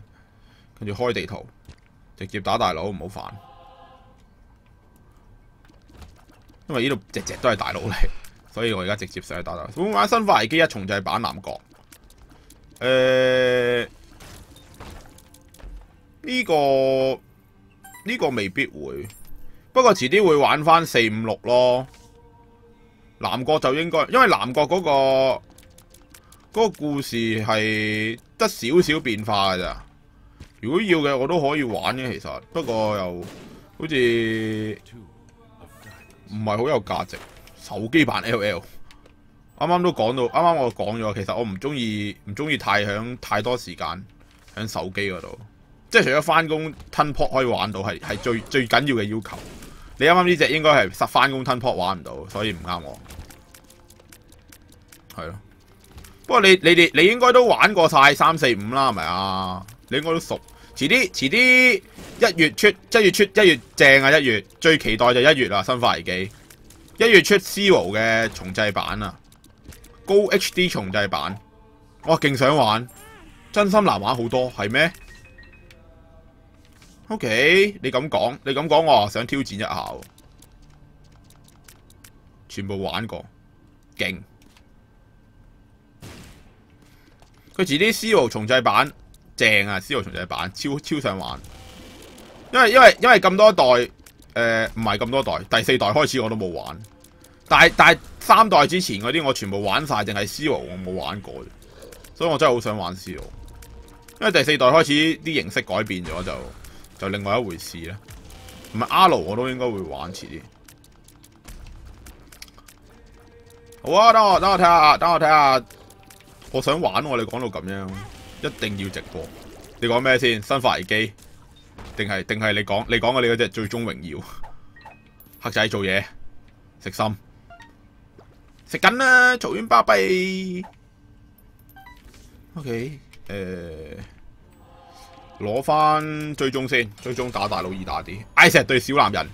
A: 跟住開地圖，直接打大佬唔好煩，因為呢度隻都係大佬嚟，所以我而家直接上去打大佬。會唔會玩生化危機1重製版男角？呢個未必會，不過遲啲會玩翻4、5、6咯。南國就應該，因為南國嗰個故事係得少少變化㗎咋。如果要嘅，我都可以玩嘅，其實不過又好似唔係好有價值，手機版 LL， 啱啱都講到，啱啱我講咗，其實我唔中意太多時間喺手機嗰度，即係除咗翻工吞 pot 可以玩到，係最緊要嘅要求。你啱啱呢隻應該係實翻工吞 pot 玩唔到，所以唔啱我。係咯，不過你應該都玩過晒3、4、5啦，係咪啊？你應該都熟。遲啲1月出1月正啊！1月最期待就1月啦，生化危機1月出 Zero 嘅重製版啊，高 HD 重製版，我勁想玩，真心難玩好多，係咩 ？OK， 你咁講，我想挑戰一下，全部玩過，勁。佢遲啲 Zero 重製版。正啊！Zero 重製版超想玩，因為咁多代，唔係咁多代，第4代開始我都冇玩，但係3代之前嗰啲我全部玩晒，淨係 Zero 我冇玩過，所以我真係好想玩 Zero， 因為第4代開始啲形式改變咗就另外一回事啦。唔係 R 我都應該會玩遲啲。好啊，等我睇下，我想玩喎，你講到咁樣。一定要直播。你講咩先？生化危機，定係你講嘅你嗰隻最終榮耀？黑仔做嘢，食心，食緊啦，嘈完巴閉。OK， 攞翻追蹤先，追蹤打大佬易打啲。Isaac 對小男人，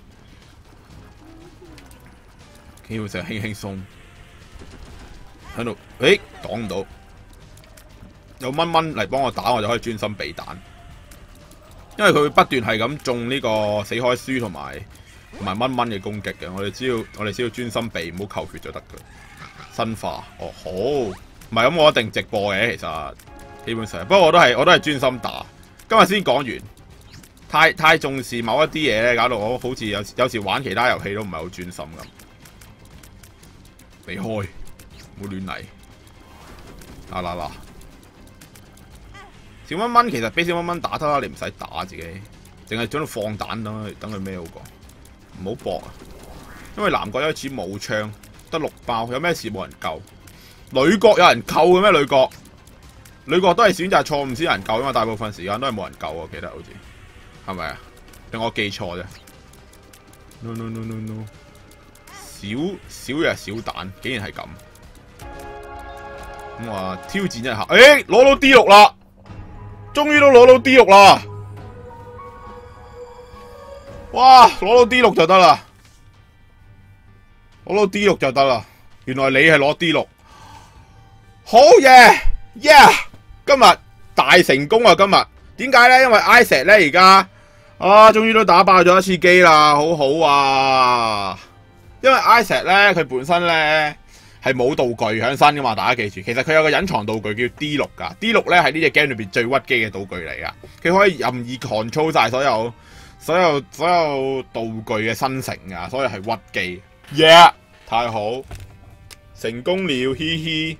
A: 基本上輕輕鬆喺度，擋唔到。有蚊嚟幫我打，我就可以專心避彈，因為佢會不斷係咁中呢個死開書同埋蚊嘅攻擊嘅。我哋只要專心避，唔好扣血就得嘅。生化哦好，唔係咁我一定直播嘅，其實基本上，不過我都係專心打。今日先講完，太重視某一啲嘢咧，搞到我好似有時玩其他遊戲都唔係好專心咁。避開，唔好亂嚟。嗱。小蚊蚊其實俾小蚊蚊打得啦，你唔使打自己，淨係將佢放彈等佢咩好過，唔好搏啊！因為男角一開始冇槍，得6包，有咩事冇人救。女角有人救嘅咩？女角都係選擇錯誤先有人救，因為大部分時間都係冇人救，我記得好似係咪啊？定我記錯啫 ？No， 小弱小蛋，竟然係咁。咁話挑戰一下，攞到 D6啦！終於都攞到 D6啦！哇，攞到 D6就得啦，攞到 D6就得啦。原來你係攞 D6，好嘢 ，yeah！ 今日大成功啊！今日點解咧？因為 Isaac 咧而家終於都打爆咗一次機啦，好好啊！因為 Isaac 咧佢本身咧。係冇道具喺身噶嘛，大家記住。其實佢有個隱藏道具叫 D6 噶 ，D6 咧係呢隻 game 裏邊最屈機嘅道具嚟噶。佢可以任意 control 晒所有道具嘅生成噶，所以係屈機。Yeah， 太好，成功了，嘻嘻。